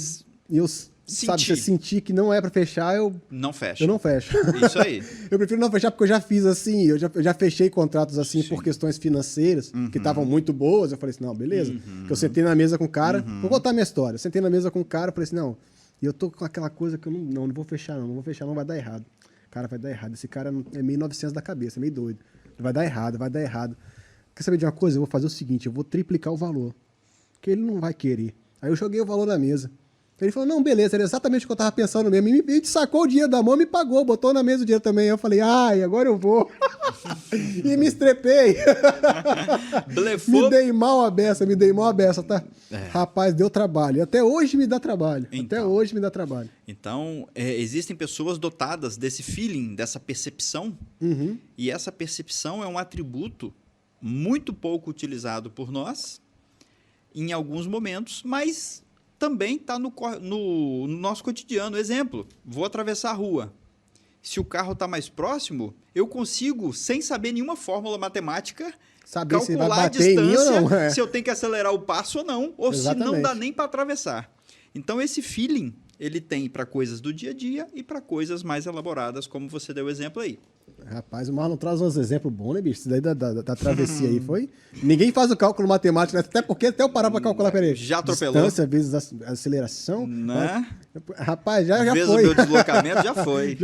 sabe, se eu sentir que não é para fechar, eu não fecho. Eu não fecho. Isso aí. Eu prefiro não fechar porque eu já fiz assim, eu já fechei contratos assim por questões financeiras que estavam muito boas. Eu falei assim, não, beleza. Que eu sentei na mesa com o cara, vou contar a minha história. Eu sentei na mesa com o cara, falei assim, não, e eu tô com aquela coisa que eu não vou fechar, não vou fechar, não vai dar errado. Cara, vai dar errado. Esse cara é meio 900 da cabeça, é meio doido. Vai dar errado, vai dar errado. Quer saber de uma coisa? Eu vou fazer o seguinte, eu vou triplicar o valor. Porque ele não vai querer. Aí eu joguei o valor na mesa. Ele falou, não, beleza, era exatamente o que eu tava pensando mesmo. E me sacou o dinheiro da mão, me pagou, botou na mesa o dinheiro também. Eu falei, agora eu vou. E me estrepei. Blefou. Me dei mal a beça, tá? Rapaz, deu trabalho. Até hoje me dá trabalho. Então, existem pessoas dotadas desse feeling, dessa percepção. E essa percepção é um atributo muito pouco utilizado por nós em alguns momentos, mas também está no nosso cotidiano. Exemplo, vou atravessar a rua. Se o carro está mais próximo, eu consigo, sem saber nenhuma fórmula matemática, saber se vai calcular a bater em mim ou distância, não. se eu tenho que acelerar o passo ou não, ou se não dá nem para atravessar. Então, esse feeling, ele tem para coisas do dia a dia e para coisas mais elaboradas, como você deu o exemplo aí. Rapaz, o Marlon traz uns exemplos bons, né, bicho? Isso daí da travessia aí foi... Ninguém faz o cálculo matemático, né? Até porque até eu parar pra calcular, peraí. Já atropelou. Distância vezes a aceleração. Né? Rapaz, já vezes foi. O meu deslocamento já foi.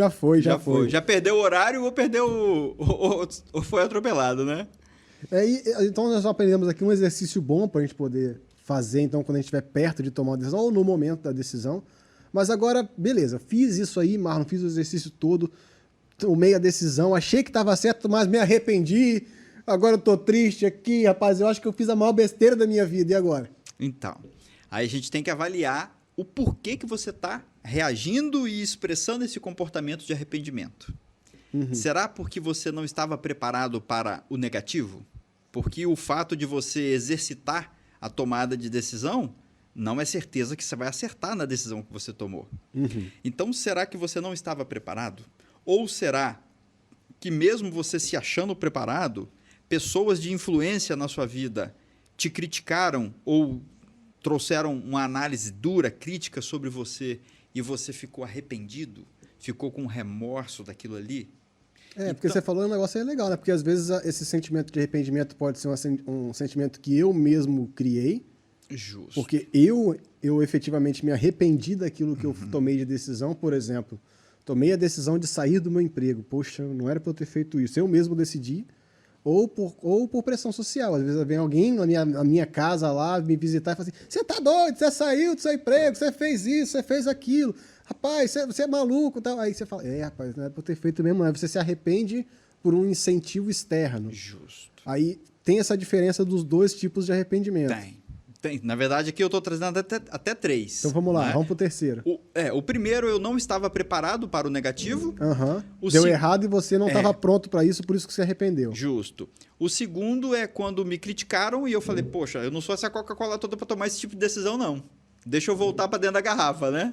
Já foi. Já perdeu o horário ou perdeu ou foi atropelado, né? Então nós aprendemos aqui um exercício bom pra gente poder fazer, então, quando a gente estiver perto de tomar uma decisão, ou no momento da decisão. Mas agora, beleza, fiz isso aí, Marlon, fiz o exercício todo, tomei a decisão, achei que estava certo, mas me arrependi, agora eu tô triste aqui, rapaz, eu acho que eu fiz a maior besteira da minha vida, e agora? Então, aí a gente tem que avaliar o porquê que você está reagindo e expressando esse comportamento de arrependimento. Será porque você não estava preparado para o negativo? Porque o fato de você exercitar a tomada de decisão não é certeza que você vai acertar na decisão que você tomou. Então, será que você não estava preparado? Ou será que mesmo você se achando preparado, pessoas de influência na sua vida te criticaram ou trouxeram uma análise dura, crítica sobre você e você ficou arrependido? Ficou com remorso daquilo ali? Porque você falou um negócio aí legal, né? Porque às vezes esse sentimento de arrependimento pode ser um sentimento que eu mesmo criei. Justo. Porque eu efetivamente me arrependi daquilo que eu tomei de decisão. Por exemplo, tomei a decisão de sair do meu emprego. Poxa, não era para eu ter feito isso. Eu mesmo decidi. Ou por pressão social. Às vezes vem alguém na minha casa lá me visitar e fala assim, você tá doido, você saiu do seu emprego, você fez isso, você fez aquilo. Rapaz, você é maluco. Tal. Aí você fala, rapaz, não era pra eu ter feito mesmo. Aí você se arrepende por um incentivo externo. Justo. Aí tem essa diferença dos dois tipos de arrependimento. Tem. Na verdade, aqui eu estou trazendo até 3. Então vamos lá, né? vamos pro terceiro. O primeiro, eu não estava preparado para o negativo. Deu errado e você não estava pronto para isso, por isso que você arrependeu. Justo. O segundo é quando me criticaram e eu falei, poxa, eu não sou essa Coca-Cola toda para tomar esse tipo de decisão, não. Deixa eu voltar para dentro da garrafa, né?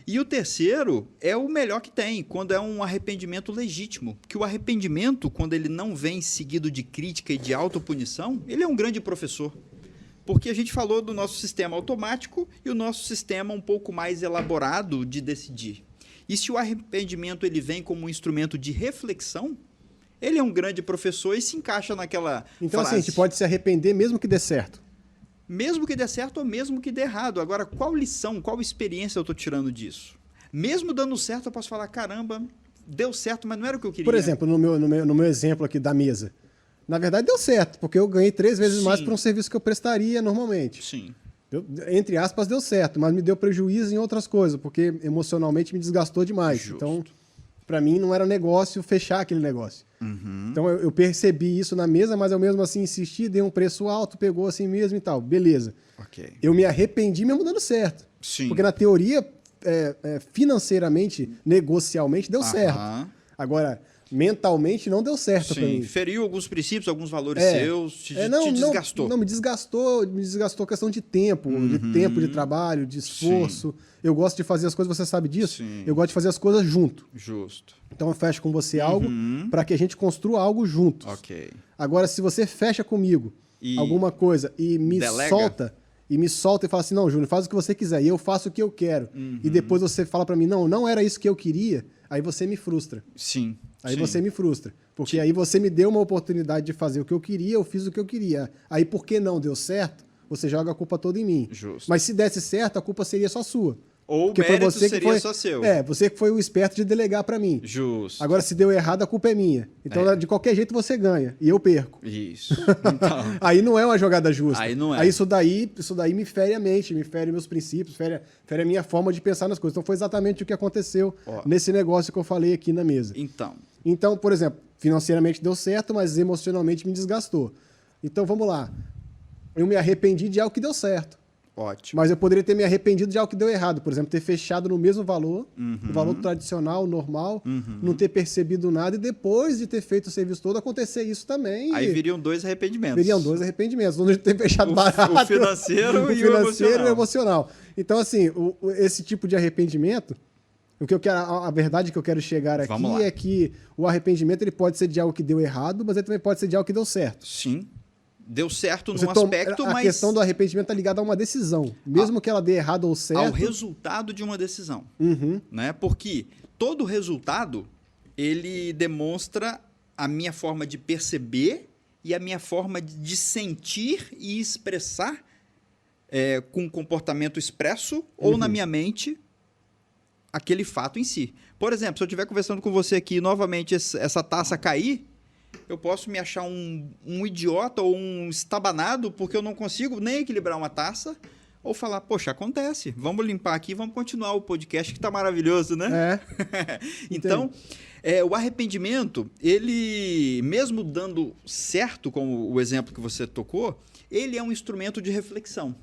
E o terceiro é o melhor que tem, quando é um arrependimento legítimo. Porque o arrependimento, quando ele não vem seguido de crítica e de autopunição, ele é um grande professor. Porque a gente falou do nosso sistema automático e o nosso sistema um pouco mais elaborado de decidir. E se o arrependimento ele vem como um instrumento de reflexão, ele é um grande professor e se encaixa naquela Então, frase. assim, a gente pode se arrepender mesmo que dê certo. Mesmo que dê certo ou mesmo que dê errado. Agora, qual lição, qual experiência eu estou tirando disso? Mesmo dando certo, eu posso falar, caramba, deu certo, mas não era o que eu queria. Por exemplo, no meu exemplo aqui da mesa. Na verdade, deu certo, porque eu ganhei 3 vezes mais por um serviço que eu prestaria normalmente. Sim. Entre aspas, deu certo, mas me deu prejuízo em outras coisas, porque emocionalmente me desgastou demais. Justo. Então, para mim, não era negócio fechar aquele negócio. Então, eu percebi isso na mesa, mas eu mesmo assim insisti, dei um preço alto, pegou assim mesmo e tal. Beleza. Ok. Eu me arrependi mesmo dando certo. Sim. Porque na teoria, financeiramente, negocialmente, deu certo. Agora, mentalmente não deu certo para mim. Feriu alguns princípios, alguns valores seus, te desgastou. Não, me desgastou a questão de tempo, de trabalho, de esforço. Sim. Eu gosto de fazer as coisas, você sabe disso? Sim. Eu gosto de fazer as coisas junto. Justo. Então eu fecho com você algo para que a gente construa algo juntos. Ok. Agora, se você fecha comigo alguma coisa e me solta e fala assim, não, Júnior, faz o que você quiser, e eu faço o que eu quero, e depois você fala para mim, não era isso que eu queria, aí você me frustra. Sim. Aí você me frustra. Porque aí você me deu uma oportunidade de fazer o que eu queria, eu fiz o que eu queria. Aí, porque não deu certo, você joga a culpa toda em mim. Justo. Mas se desse certo, a culpa seria só sua. Ou o mérito seria só seu. Você que foi o esperto de delegar para mim. Justo. Agora, se deu errado, a culpa é minha. Então, de qualquer jeito, você ganha. E eu perco. Isso. Então... aí não é uma jogada justa. Aí não é. Aí isso daí me fere a mente, me fere meus princípios, fere a minha forma de pensar nas coisas. Então, foi exatamente o que aconteceu nesse negócio que eu falei aqui na mesa. Então, por exemplo, financeiramente deu certo, mas emocionalmente me desgastou. Então, vamos lá. Eu me arrependi de algo que deu certo. Ótimo. Mas eu poderia ter me arrependido de algo que deu errado. Por exemplo, ter fechado no mesmo valor, no valor tradicional, normal, não ter percebido nada e depois de ter feito o serviço todo acontecer isso também. Aí viriam 2 arrependimentos. Viriam 2 arrependimentos. Não de ter fechado barato. O financeiro e o emocional. Então, assim, esse tipo de arrependimento, o que eu quero, a verdade que eu quero chegar aqui é que o arrependimento ele pode ser de algo que deu errado, mas ele também pode ser de algo que deu certo. Sim. Deu certo num aspecto, mas... A questão do arrependimento está ligada a uma decisão. Mesmo que ela dê errado ou certo... Ao resultado de uma decisão. Né? Porque todo resultado, ele demonstra a minha forma de perceber e a minha forma de sentir e expressar com comportamento expresso ou na minha mente aquele fato em si. Por exemplo, se eu estiver conversando com você aqui e novamente essa taça cair, eu posso me achar um idiota ou um estabanado porque eu não consigo nem equilibrar uma taça, ou falar, poxa, acontece, vamos limpar aqui, vamos continuar o podcast que está maravilhoso, né? Então, o arrependimento, ele, mesmo dando certo, como o exemplo que você tocou, ele é um instrumento de reflexão.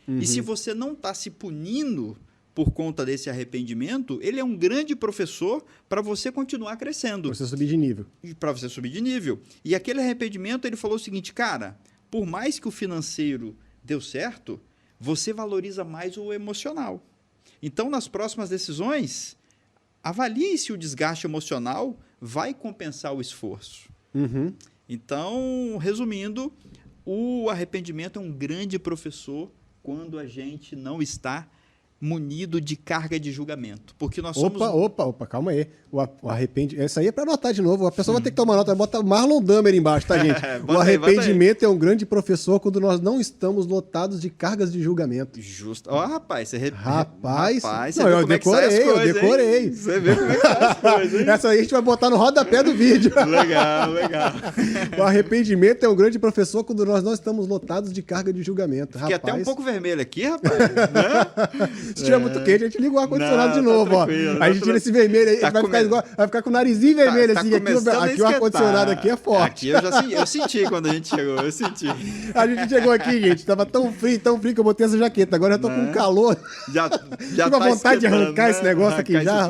E se você não está se punindo por conta desse arrependimento, ele é um grande professor para você continuar crescendo. Para você subir de nível. Para você subir de nível. E aquele arrependimento, ele falou o seguinte, cara, por mais que o financeiro deu certo, você valoriza mais o emocional. Então, nas próximas decisões, avalie se o desgaste emocional vai compensar o esforço. Então, resumindo, o arrependimento é um grande professor quando a gente não está munido de carga de julgamento. Porque nós somos... Opa, calma aí. O arrependimento... Essa aí é para anotar de novo. A pessoa vai ter que tomar nota. Bota Marlon Damer embaixo, tá, gente? O arrependimento é um grande professor quando nós não estamos lotados de cargas de julgamento. Justo. Ó, rapaz, você... Rapaz, não, eu decorei. Você vê como é que faz as coisas, hein? Essa aí a gente vai botar no rodapé do vídeo. Legal. O arrependimento é um grande professor quando nós não estamos lotados de carga de julgamento. Fiquei até um pouco vermelho aqui, rapaz. Né? Se tiver muito quente, a gente liga o ar-condicionado de novo, ó. A gente tira esse vermelho aí, vai ficar com o narizinho vermelho, assim. Aqui o ar-condicionado aqui é forte. Aqui eu senti quando a gente chegou, eu senti. A gente chegou aqui, gente, tava tão frio que eu botei essa jaqueta. Agora eu tô com calor. Já tive uma vontade de arrancar esse negócio aqui já.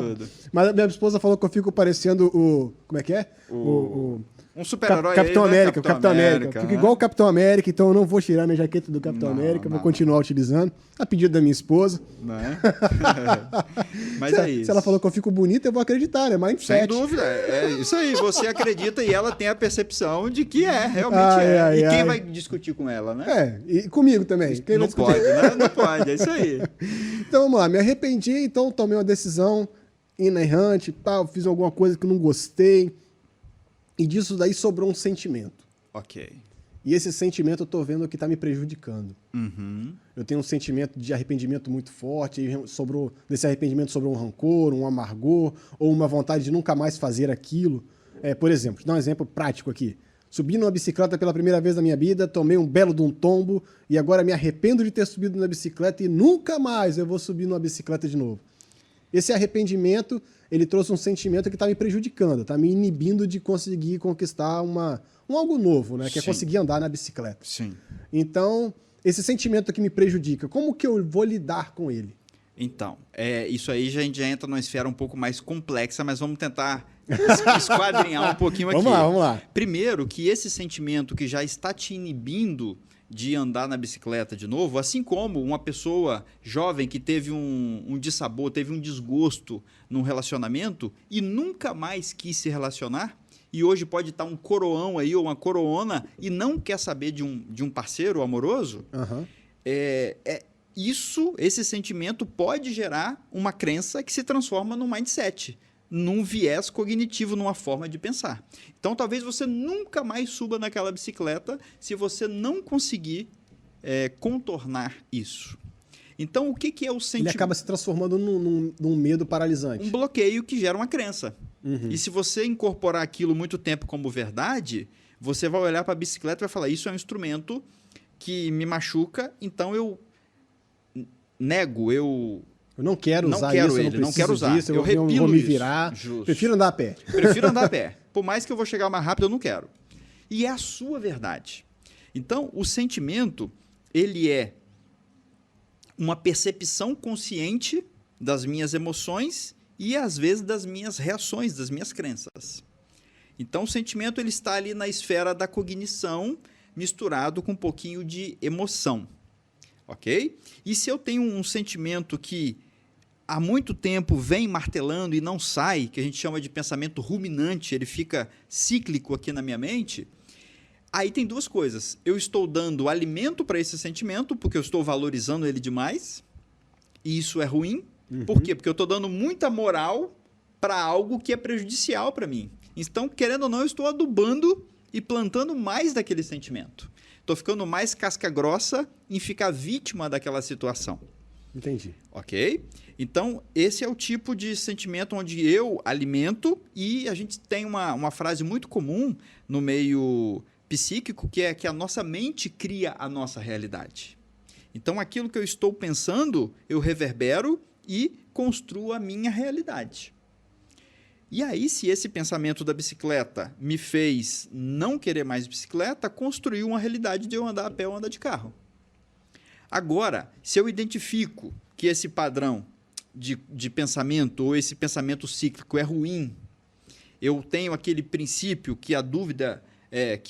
Mas a minha esposa falou que eu fico parecendo o... Como é que é? Um super-herói Capitão aí, América, né? Capitão América. Fico igual o Capitão América, então eu não vou tirar minha jaqueta do Capitão América, vou continuar utilizando, a pedido da minha esposa. Não é? Mas é isso. Se ela falou que eu fico bonito, eu vou acreditar, né? Mindset. Sem dúvida, é isso aí. Você acredita e ela tem a percepção de que realmente e quem vai discutir com ela, né? E comigo também. Quem não pode, né? Não pode, é isso aí. Então, vamos lá, me arrependi, então tomei uma decisão inerrante e tal, fiz alguma coisa que não gostei. E disso daí sobrou um sentimento. Ok. E esse sentimento eu tô vendo que tá me prejudicando. Eu tenho um sentimento de arrependimento muito forte, e desse arrependimento sobrou um rancor, um amargor, ou uma vontade de nunca mais fazer aquilo. Por exemplo, vou dar um exemplo prático aqui. Subi numa bicicleta pela primeira vez na minha vida, tomei um belo de um tombo, e agora me arrependo de ter subido na bicicleta e nunca mais eu vou subir numa bicicleta de novo. Esse arrependimento, ele trouxe um sentimento que está me prejudicando, está me inibindo de conseguir conquistar um algo novo, né? Que é conseguir andar na bicicleta. Sim. Então, esse sentimento que me prejudica, como que eu vou lidar com ele? Então, isso aí a gente já entra numa esfera um pouco mais complexa, mas vamos tentar esquadrinhar um pouquinho aqui. Vamos lá. Primeiro, que esse sentimento que já está te inibindo de andar na bicicleta de novo, assim como uma pessoa jovem que teve um dissabor, teve um desgosto num relacionamento e nunca mais quis se relacionar, e hoje pode estar um coroão aí ou uma coroona e não quer saber de um parceiro amoroso, esse sentimento pode gerar uma crença que se transforma num mindset, num viés cognitivo, numa forma de pensar. Então, talvez você nunca mais suba naquela bicicleta se você não conseguir contornar isso. Então, o que é o sentimento? Ele acaba se transformando num medo paralisante. Um bloqueio que gera uma crença. E se você incorporar aquilo muito tempo como verdade, você vai olhar para a bicicleta e vai falar, isso é um instrumento que me machuca, então eu nego, eu não quero usar isso, eu não quero usar. Disso, eu vou me virar. Justo. Prefiro andar a pé. Prefiro andar a pé. Por mais que eu vou chegar mais rápido, eu não quero. E é a sua verdade. Então, o sentimento, ele é uma percepção consciente das minhas emoções e, às vezes, das minhas reações, das minhas crenças. Então, o sentimento ele está ali na esfera da cognição, misturado com um pouquinho de emoção. Ok? E se eu tenho um sentimento que há muito tempo vem martelando e não sai, que a gente chama de pensamento ruminante, ele fica cíclico aqui na minha mente, aí tem duas coisas. Eu estou dando alimento para esse sentimento, porque eu estou valorizando ele demais, e isso é ruim. Por quê? Porque eu estou dando muita moral para algo que é prejudicial para mim. Então, querendo ou não, eu estou adubando e plantando mais daquele sentimento. Estou ficando mais casca grossa em ficar vítima daquela situação. Entendi. Ok? Então, esse é o tipo de sentimento onde eu alimento, e a gente tem uma frase muito comum no meio psíquico, que é que a nossa mente cria a nossa realidade. Então, aquilo que eu estou pensando, eu reverbero e construo a minha realidade. E aí, se esse pensamento da bicicleta me fez não querer mais bicicleta, construiu uma realidade de eu andar a pé ou andar de carro. Agora, se eu identifico que esse padrão de pensamento ou esse pensamento cíclico é ruim, eu tenho aquele princípio que a dúvida é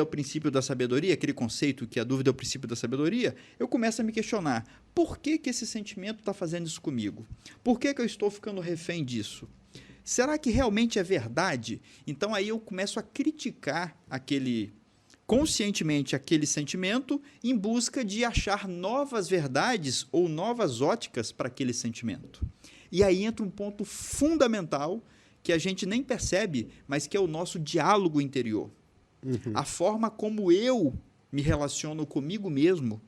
o princípio da sabedoria, aquele conceito que a dúvida é o princípio da sabedoria, eu começo a me questionar, por que esse sentimento está fazendo isso comigo? Por que eu estou ficando refém disso? Será que realmente é verdade? Então aí eu começo a criticar conscientemente aquele sentimento em busca de achar novas verdades ou novas óticas para aquele sentimento. E aí entra um ponto fundamental que a gente nem percebe, mas que é o nosso diálogo interior. Uhum. A forma como eu me relaciono comigo mesmo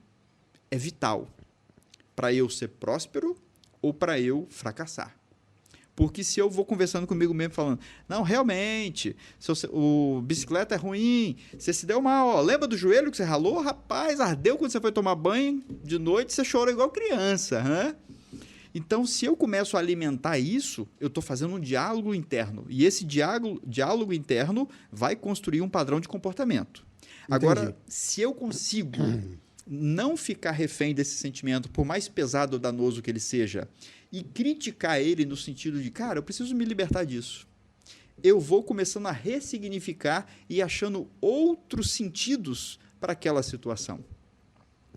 é vital para eu ser próspero ou para eu fracassar. Porque se eu vou conversando comigo mesmo falando, não, realmente, o bicicleta é ruim, você se deu mal, ó, lembra do joelho que você ralou? Rapaz, ardeu quando você foi tomar banho de noite, você chorou igual criança, né? Então, se eu começo a alimentar isso, eu estou fazendo um diálogo interno. E esse diálogo interno vai construir um padrão de comportamento. Entendi. Agora, se eu consigo não ficar refém desse sentimento, por mais pesado ou danoso que ele seja, e criticar ele no sentido de, cara, eu preciso me libertar disso. Eu vou começando a ressignificar e achando outros sentidos para aquela situação.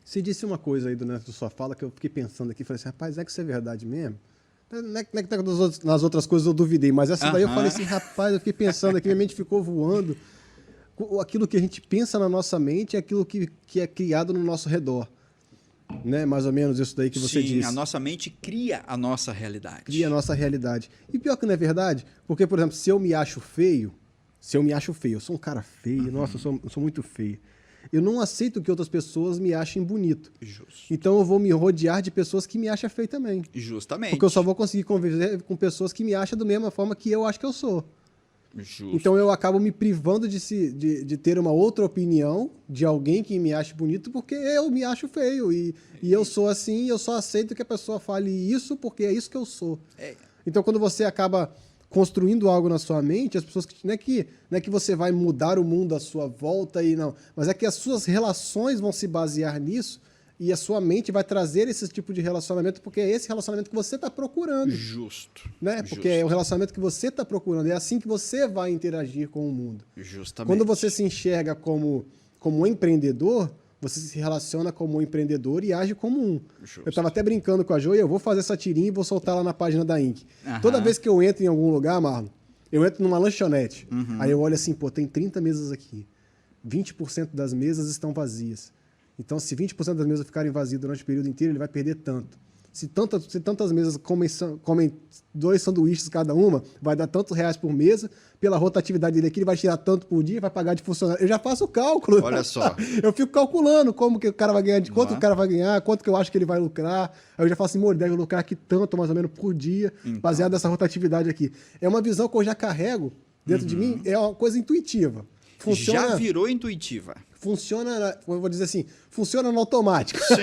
Você disse uma coisa aí durante a sua fala que eu fiquei pensando aqui, falei assim, rapaz, é que isso é verdade mesmo? Não é que nas outras coisas eu duvidei, mas essa daí eu falei assim, rapaz, eu fiquei pensando aqui, minha mente ficou voando. Aquilo que a gente pensa na nossa mente é aquilo que é criado no nosso redor. Né? Mais ou menos isso daí que você disse. Sim, a nossa mente cria a nossa realidade. Cria a nossa realidade. E pior que não é verdade, porque, por exemplo, se eu me acho feio, eu sou um cara feio, nossa, eu sou muito feio. Eu não aceito que outras pessoas me achem bonito. Justo. Então eu vou me rodear de pessoas que me acham feio também. Justamente. Porque eu só vou conseguir conviver com pessoas que me acham da mesma forma que eu acho que eu sou. Justo. Então eu acabo me privando de ter uma outra opinião de alguém que me ache bonito porque eu me acho feio. E eu sou assim, eu só aceito que a pessoa fale isso porque é isso que eu sou. Então quando você acaba construindo algo na sua mente, as pessoas não é que você vai mudar o mundo à sua volta e não, mas é que as suas relações vão se basear nisso e a sua mente vai trazer esse tipo de relacionamento porque é esse relacionamento que você está procurando. Justo. Né? Porque é o relacionamento que você está procurando, é assim que você vai interagir com o mundo. Justamente. Quando você se enxerga como um empreendedor, você se relaciona como um empreendedor e age como um. Justo. Eu estava até brincando com a Jo e eu vou fazer essa tirinha e vou soltar lá na página da Inc. Toda vez que eu entro em algum lugar, Marlon, eu entro numa lanchonete. Aí eu olho assim, pô, tem 30 mesas aqui. 20% das mesas estão vazias. Então, se 20% das mesas ficarem vazias durante o período inteiro, ele vai perder tanto. Se tantas mesas comem 2 sanduíches cada uma, vai dar tantos reais por mesa. Pela rotatividade dele aqui, ele vai tirar tanto por dia, vai pagar de funcionário. Eu já faço o cálculo. Olha só. Eu fico calculando como que o cara vai ganhar, quanto o cara vai ganhar, quanto que eu acho que ele vai lucrar. Aí eu já falo assim, ele deve lucrar aqui tanto, mais ou menos, por dia, baseado nessa rotatividade aqui. É uma visão que eu já carrego dentro de mim, é uma coisa intuitiva. Já virou intuitiva. Funciona, eu vou dizer assim, funciona no automático. Sim,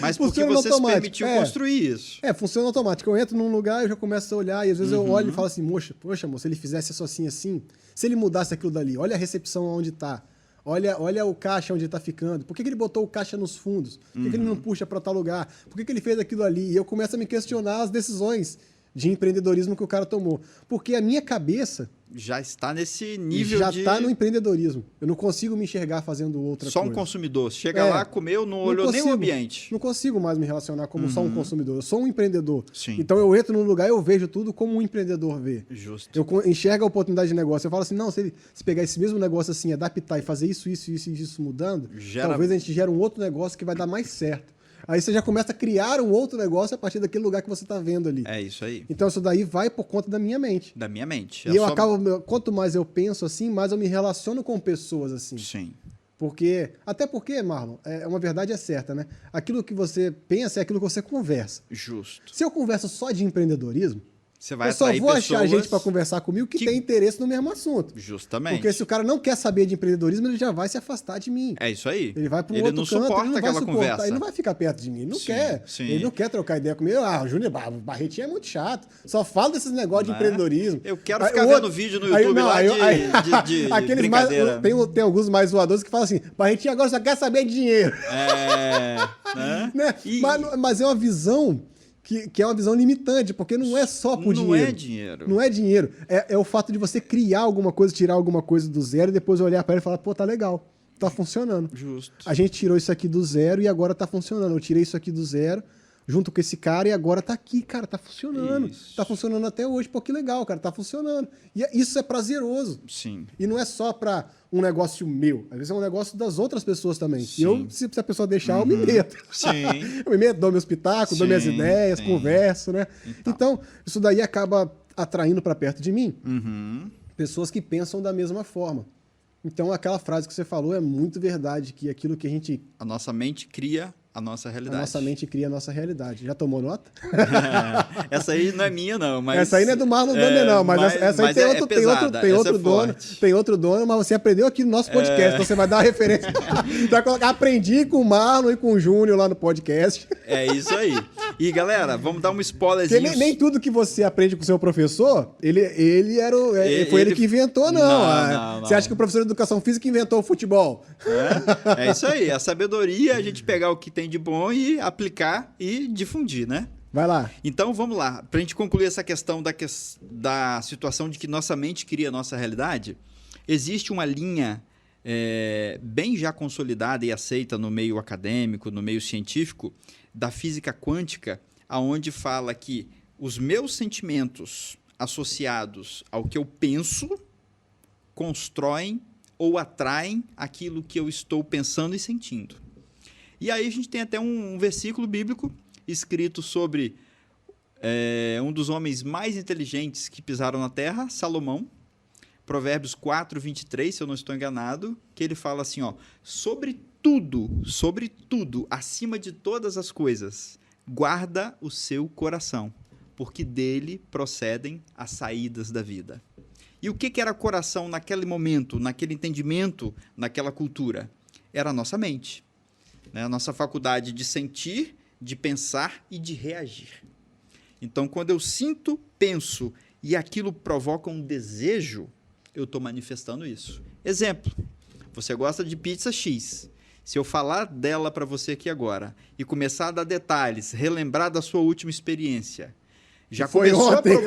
mas porque você se permitiu construir isso. Funciona automático. Eu entro num lugar e eu já começo a olhar, e às vezes eu olho e falo assim, poxa, moço, se ele fizesse isso assim, se ele mudasse aquilo dali, olha a recepção onde está, olha o caixa onde está ficando, por que ele botou o caixa nos fundos? Por que ele não puxa para tal lugar? Por que ele fez aquilo ali? E eu começo a me questionar as decisões de empreendedorismo que o cara tomou. Porque a minha cabeça já está nesse nível já está no empreendedorismo. Eu não consigo me enxergar fazendo outra coisa. Só um consumidor. Chega lá, comeu, não olhou nem o ambiente. Não consigo mais me relacionar como só um consumidor. Eu sou um empreendedor. Sim. Então eu entro num lugar e eu vejo tudo como um empreendedor vê. Justo. Eu enxergo a oportunidade de negócio. Eu falo assim, não, se pegar esse mesmo negócio assim, adaptar e fazer isso mudando, talvez a gente gere um outro negócio que vai dar mais certo. Aí você já começa a criar um outro negócio a partir daquele lugar que você está vendo ali. É isso aí. Então isso daí vai por conta da minha mente. Da minha mente. E eu acabo, quanto mais eu penso assim, mais eu me relaciono com pessoas assim. Sim. Até porque, Marlon, uma verdade é certa, né? Aquilo que você pensa é aquilo que você conversa. Justo. Se eu converso só de empreendedorismo, Você vai eu só atrair vou achar pessoas gente para conversar comigo que tem interesse no mesmo assunto. Justamente. Porque se o cara não quer saber de empreendedorismo, ele já vai se afastar de mim. É isso aí. Ele vai para um Ele outro não canto, suporta ele não vai aquela suportar, conversa. ele não vai ficar perto de mim, ele não Sim, quer. sim. Ele não quer trocar ideia comigo. O Júnior Barretinho é muito chato. Só fala desses negócios de Não é? empreendedorismo. Eu quero ficar vendo vídeo no YouTube de aqueles brincadeira. Tem alguns mais zoadores que falam assim, Barretinho agora só quer saber de dinheiro. Né? Mas é uma visão que é uma visão limitante, porque não é só por dinheiro. Não é dinheiro. Não é dinheiro. É o fato de você criar alguma coisa, tirar alguma coisa do zero e depois olhar para ele e falar, pô, tá legal, tá funcionando. Justo. A gente tirou isso aqui do zero e agora tá funcionando. Eu tirei isso aqui do zero junto com esse cara e agora tá aqui, cara, tá funcionando. Isso. Tá funcionando até hoje. Pô, que legal, cara, tá funcionando. E isso é prazeroso. Sim. E não é só para um negócio meu. Às vezes é um negócio das outras pessoas também. Sim. E eu, se a pessoa deixar, eu me meto. Sim. Eu me meto, dou meus pitacos, dou minhas Sim, ideias, sim. converso, né? Então, isso daí acaba atraindo para perto de mim pessoas que pensam da mesma forma. Então, aquela frase que você falou é muito verdade, que aquilo que A nossa mente cria a nossa realidade. a nossa mente cria a nossa realidade. Já tomou nota? Essa aí não é minha, não. Mas, essa aí não é do Marlon também, não. Mas essa aí tem outro dono, mas você aprendeu aqui no nosso podcast. Então você vai dar uma referência. Vai colocar, aprendi com o Marlon e com o Júnior lá no podcast. É isso aí. E, galera, vamos dar um spoilerzinho. Porque nem tudo que você aprende com o seu professor, ele era foi ele que inventou, não. Não. Você acha que o professor de educação física inventou o futebol? É isso aí. A sabedoria é a gente pegar o que tem de bom e aplicar e difundir, né? Vai lá. Então, vamos lá. Para a gente concluir essa questão da situação de que nossa mente cria a nossa realidade, existe uma linha bem já consolidada e aceita no meio acadêmico, no meio científico, da física quântica, aonde fala que os meus sentimentos associados ao que eu penso constroem ou atraem aquilo que eu estou pensando e sentindo. E aí a gente tem até um versículo bíblico escrito sobre um dos homens mais inteligentes que pisaram na terra, Salomão, Provérbios 4, 23, se eu não estou enganado, que ele fala assim, ó, sobre tudo, acima de todas as coisas, guarda o seu coração, porque dele procedem as saídas da vida. E o que era coração naquele momento, naquele entendimento, naquela cultura? Era a nossa mente. A nossa faculdade de sentir, de pensar e de reagir. Então, quando eu sinto, penso e aquilo provoca um desejo, eu estou manifestando isso. Exemplo, você gosta de pizza X. Se eu falar dela para você aqui agora e começar a dar detalhes, relembrar da sua última experiência, foi ontem.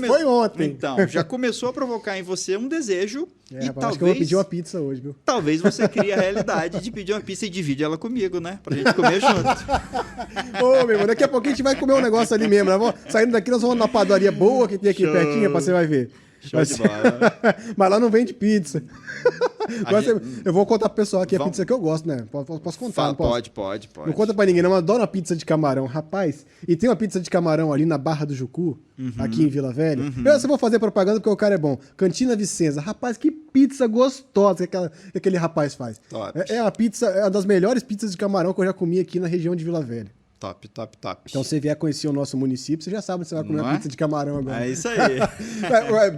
Foi ontem. Então, já começou a provocar em você um desejo e rapaz, talvez... acho que eu vou pedir uma pizza hoje, viu? Talvez você crie a realidade de pedir uma pizza e divide ela comigo, né? Pra gente comer junto. Ô, meu irmão, daqui a pouquinho a gente vai comer um negócio ali mesmo. Né? Saindo daqui, nós vamos na padaria boa que tem aqui pertinho, você vai ver. Show de bola. Mas lá não vende pizza. Eu vou contar pro pessoal aqui a pizza que eu gosto, né? Posso contar, não posso? Pode. Não conta pra ninguém, não. Eu adoro uma pizza de camarão. Rapaz, e tem uma pizza de camarão ali na Barra do Jucu, aqui em Vila Velha. Eu só vou fazer propaganda porque o cara é bom. Cantina Vicenza. Rapaz, que pizza gostosa que aquele rapaz faz. Top. É uma das melhores pizzas de camarão que eu já comi aqui na região de Vila Velha. Top. Então, se você vier conhecer o nosso município, você já sabe onde você vai comer uma pizza de camarão agora. É isso aí.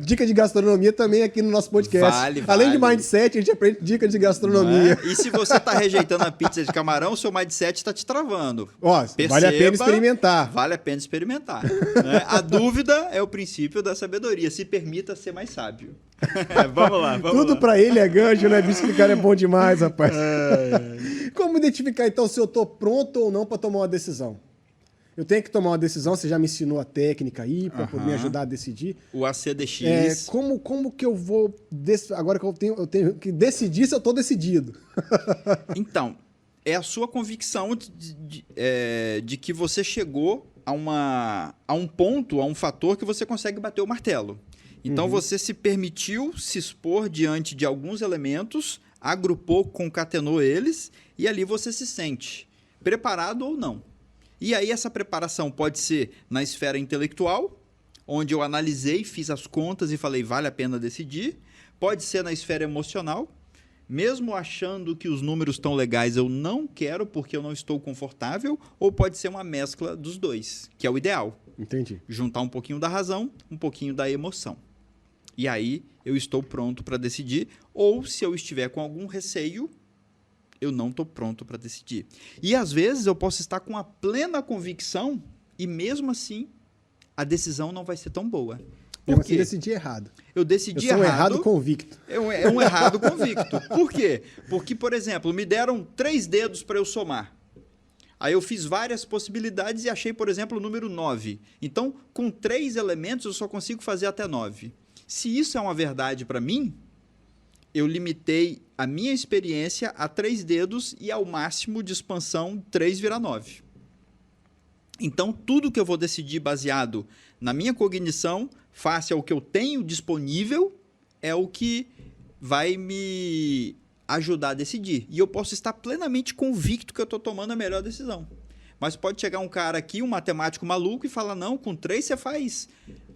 Dica de gastronomia também aqui no nosso podcast. Vale. Além de mindset, a gente aprende dica de gastronomia. E se você está rejeitando a pizza de camarão, o seu mindset está te travando. Ó, vale a pena experimentar. Vale a pena experimentar. Né? A dúvida é o princípio da sabedoria. Se permita ser mais sábio. Vamos lá. Tudo pra ele é gancho, né? Bicho, que cara é bom demais, rapaz. Como identificar, então, se eu tô pronto ou não para tomar uma decisão? Eu tenho que tomar uma decisão, você já me ensinou a técnica aí, para poder me ajudar a decidir. O ACDX. Como que eu vou... Agora que eu tenho que decidir se eu tô decidido. Então, é a sua convicção de que você chegou a um ponto, a um fator que você consegue bater o martelo. Então, você se permitiu se expor diante de alguns elementos, agrupou, concatenou eles, e ali você se sente preparado ou não. E aí essa preparação pode ser na esfera intelectual, onde eu analisei, fiz as contas e falei, vale a pena decidir. Pode ser na esfera emocional, mesmo achando que os números estão legais, eu não quero porque eu não estou confortável, ou pode ser uma mescla dos dois, que é o ideal. Entendi. Juntar um pouquinho da razão, um pouquinho da emoção. E aí eu estou pronto para decidir, ou se eu estiver com algum receio, eu não estou pronto para decidir. E às vezes eu posso estar com a plena convicção e mesmo assim a decisão não vai ser tão boa. Por Mas quê? você decidiu errado. Eu decidi eu sou errado. Um errado convicto. É um errado convicto. Por quê? Porque, por exemplo, me deram 3 dedos para eu somar. Aí eu fiz várias possibilidades e achei, por exemplo, o número 9. Então, com 3 elementos, eu só consigo fazer até 9. Se isso é uma verdade para mim, eu limitei a minha experiência a 3 dedos e ao máximo de expansão 3 vira 9. Então, tudo que eu vou decidir baseado na minha cognição, face ao que eu tenho disponível, é o que vai me ajudar a decidir. E eu posso estar plenamente convicto que eu estou tomando a melhor decisão. Mas pode chegar um cara aqui, um matemático maluco, e falar, não, com 3 você faz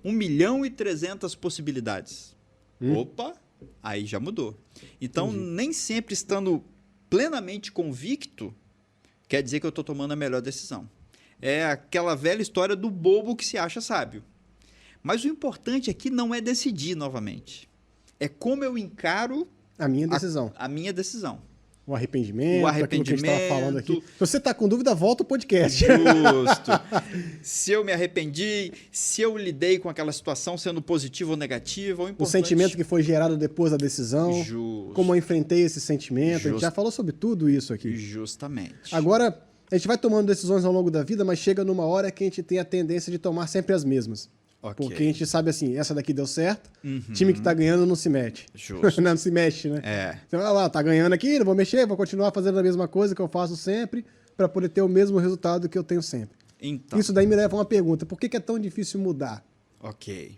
1.300.000 possibilidades. Opa, aí já mudou. Então, nem sempre estando plenamente convicto, quer dizer que eu estou tomando a melhor decisão. É aquela velha história do bobo que se acha sábio. Mas o importante aqui não é decidir novamente. É como eu encaro a minha decisão. A minha decisão. O arrependimento, aquilo que a gente estava falando aqui. Se você está com dúvida, volta o podcast. Justo. Se eu me arrependi, se eu lidei com aquela situação sendo positiva ou negativa. O sentimento que foi gerado depois da decisão. Justo. Como eu enfrentei esse sentimento. Justo. A gente já falou sobre tudo isso aqui. Justamente. Agora, a gente vai tomando decisões ao longo da vida, mas chega numa hora que a gente tem a tendência de tomar sempre as mesmas. Okay. Porque a gente sabe assim, essa daqui deu certo, time que tá ganhando não se mete. Justo. Não se mexe, né? É. Então, olha lá, tá ganhando aqui, não vou mexer, vou continuar fazendo a mesma coisa que eu faço sempre para poder ter o mesmo resultado que eu tenho sempre. Então. Isso daí me leva a uma pergunta, por que é tão difícil mudar? Ok.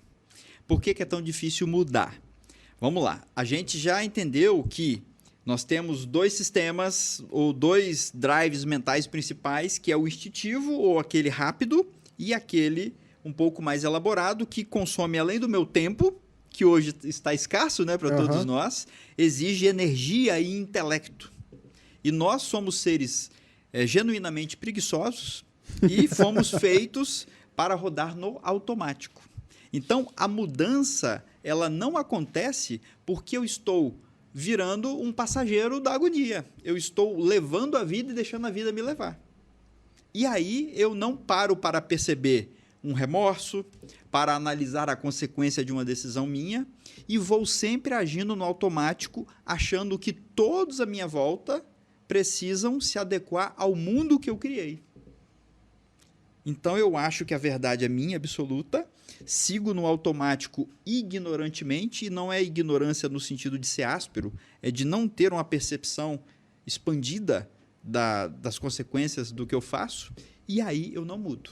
Por que é tão difícil mudar? Vamos lá. A gente já entendeu que nós temos 2 sistemas ou 2 drives mentais principais, que é o instintivo ou aquele rápido e aquele um pouco mais elaborado, que consome além do meu tempo, que hoje está escasso, né, para todos nós, exige energia e intelecto. E nós somos seres genuinamente preguiçosos e fomos feitos para rodar no automático. Então, a mudança ela não acontece porque eu estou virando um passageiro da agonia. Eu estou levando a vida e deixando a vida me levar. E aí eu não paro para perceber um remorso, para analisar a consequência de uma decisão minha e vou sempre agindo no automático, achando que todos à minha volta precisam se adequar ao mundo que eu criei. Então eu acho que a verdade é minha absoluta, sigo no automático ignorantemente, e não é ignorância no sentido de ser áspero, é de não ter uma percepção expandida das consequências do que eu faço, e aí eu não mudo.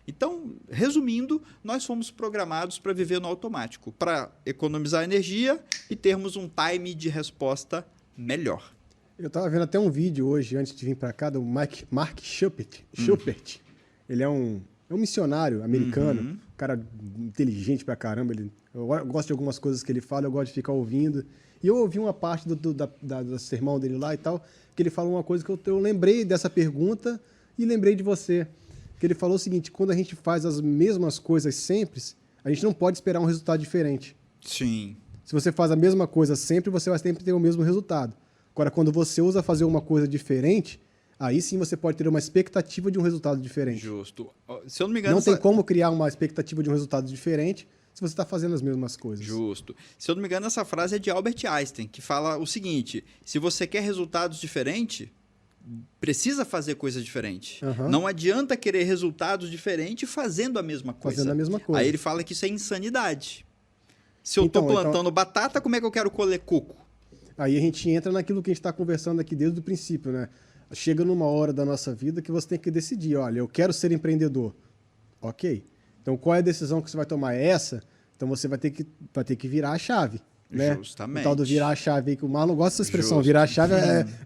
Então, resumindo, nós fomos programados para viver no automático, para economizar energia e termos um time de resposta melhor. Eu estava vendo até um vídeo hoje, antes de vir para cá, do Mark Shupert. Ele é um missionário americano, um cara inteligente pra caramba. Eu gosto de algumas coisas que ele fala, eu gosto de ficar ouvindo. E eu ouvi uma parte do sermão dele lá e tal, que ele fala uma coisa que eu lembrei dessa pergunta e lembrei de você. Que ele falou o seguinte, quando a gente faz as mesmas coisas sempre, a gente não pode esperar um resultado diferente. Sim. Se você faz a mesma coisa sempre, você vai sempre ter o mesmo resultado. Agora, quando você usa fazer uma coisa diferente, aí sim você pode ter uma expectativa de um resultado diferente. Justo. Se eu não me engano... Não tem como criar uma expectativa de um resultado diferente se você está fazendo as mesmas coisas. Justo. Se eu não me engano, essa frase é de Albert Einstein, que fala o seguinte, se você quer resultados diferentes, precisa fazer coisas diferentes. Não adianta querer resultados diferentes fazendo a mesma coisa. Fazendo a mesma coisa. Aí ele fala que isso é insanidade. Se eu estou plantando batata, como é que eu quero colher coco? Aí a gente entra naquilo que a gente está conversando aqui desde o princípio, né? Chega numa hora da nossa vida que você tem que decidir, olha, eu quero ser empreendedor. Ok. Então qual é a decisão que você vai tomar? É essa? Então você vai ter que virar a chave. Né? Justamente. O tal do virar a chave aí, que o Marlon gosta dessa expressão. Virar a chave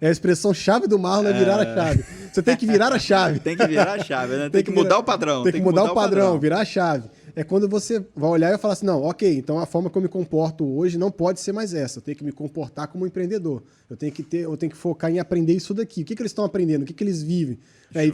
é a expressão chave do Marlon, é virar a chave. Você tem que virar a chave. Tem que virar a chave, né? Tem que mudar o padrão. Tem que mudar o padrão, virar a chave. é quando você vai olhar e falar assim, não, ok, então a forma que eu me comporto hoje não pode ser mais essa. Eu tenho que me comportar como empreendedor. Eu tenho que focar em aprender isso daqui. O que eles estão aprendendo? O que eles vivem? Aí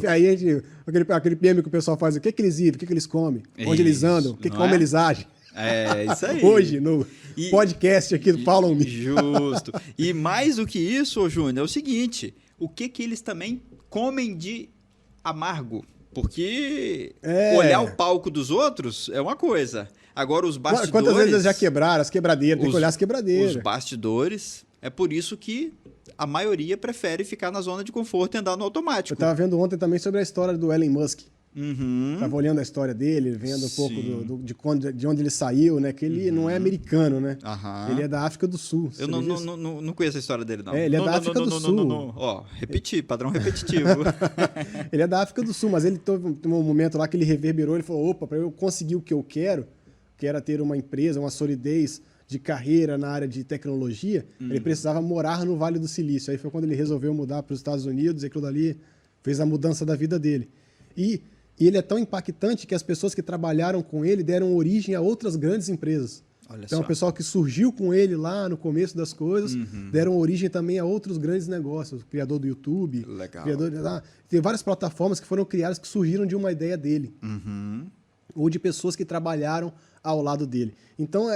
aquele PM que o pessoal faz, o que eles vivem? O que eles comem? Onde eles andam? Como eles agem? É, isso aí. Hoje, no podcast aqui do Paulo Me. Justo. E mais do que isso, ô Júnior, é o seguinte, o que eles também comem de amargo? Porque olhar o palco dos outros é uma coisa. Agora, os bastidores... Quantas vezes eles já quebraram as quebradeiras? Tem que olhar as quebradeiras. Os bastidores, é por isso que a maioria prefere ficar na zona de conforto e andar no automático. Eu estava vendo ontem também sobre a história do Elon Musk. Uhum. Tava olhando a história dele, vendo um pouco de onde ele saiu, né? Que ele não é americano, né? Uhum. Ele é da África do Sul. Eu não conheço a história dele, não. Ele é da África do Sul. Ó, repetir, padrão repetitivo. Ele é da África do Sul, mas ele teve um momento lá que ele reverberou, ele falou, opa, para eu conseguir o que eu quero, que era ter uma empresa, uma solidez de carreira na área de tecnologia, ele precisava morar no Vale do Silício. Aí foi quando ele resolveu mudar para os Estados Unidos e aquilo dali fez a mudança da vida dele. E ele é tão impactante que as pessoas que trabalharam com ele deram origem a outras grandes empresas. Então, o pessoal que surgiu com ele lá no começo das coisas, deram origem também a outros grandes negócios. O criador do YouTube. Legal. Tem várias plataformas que foram criadas que surgiram de uma ideia dele. Ou de pessoas que trabalharam ao lado dele. Então,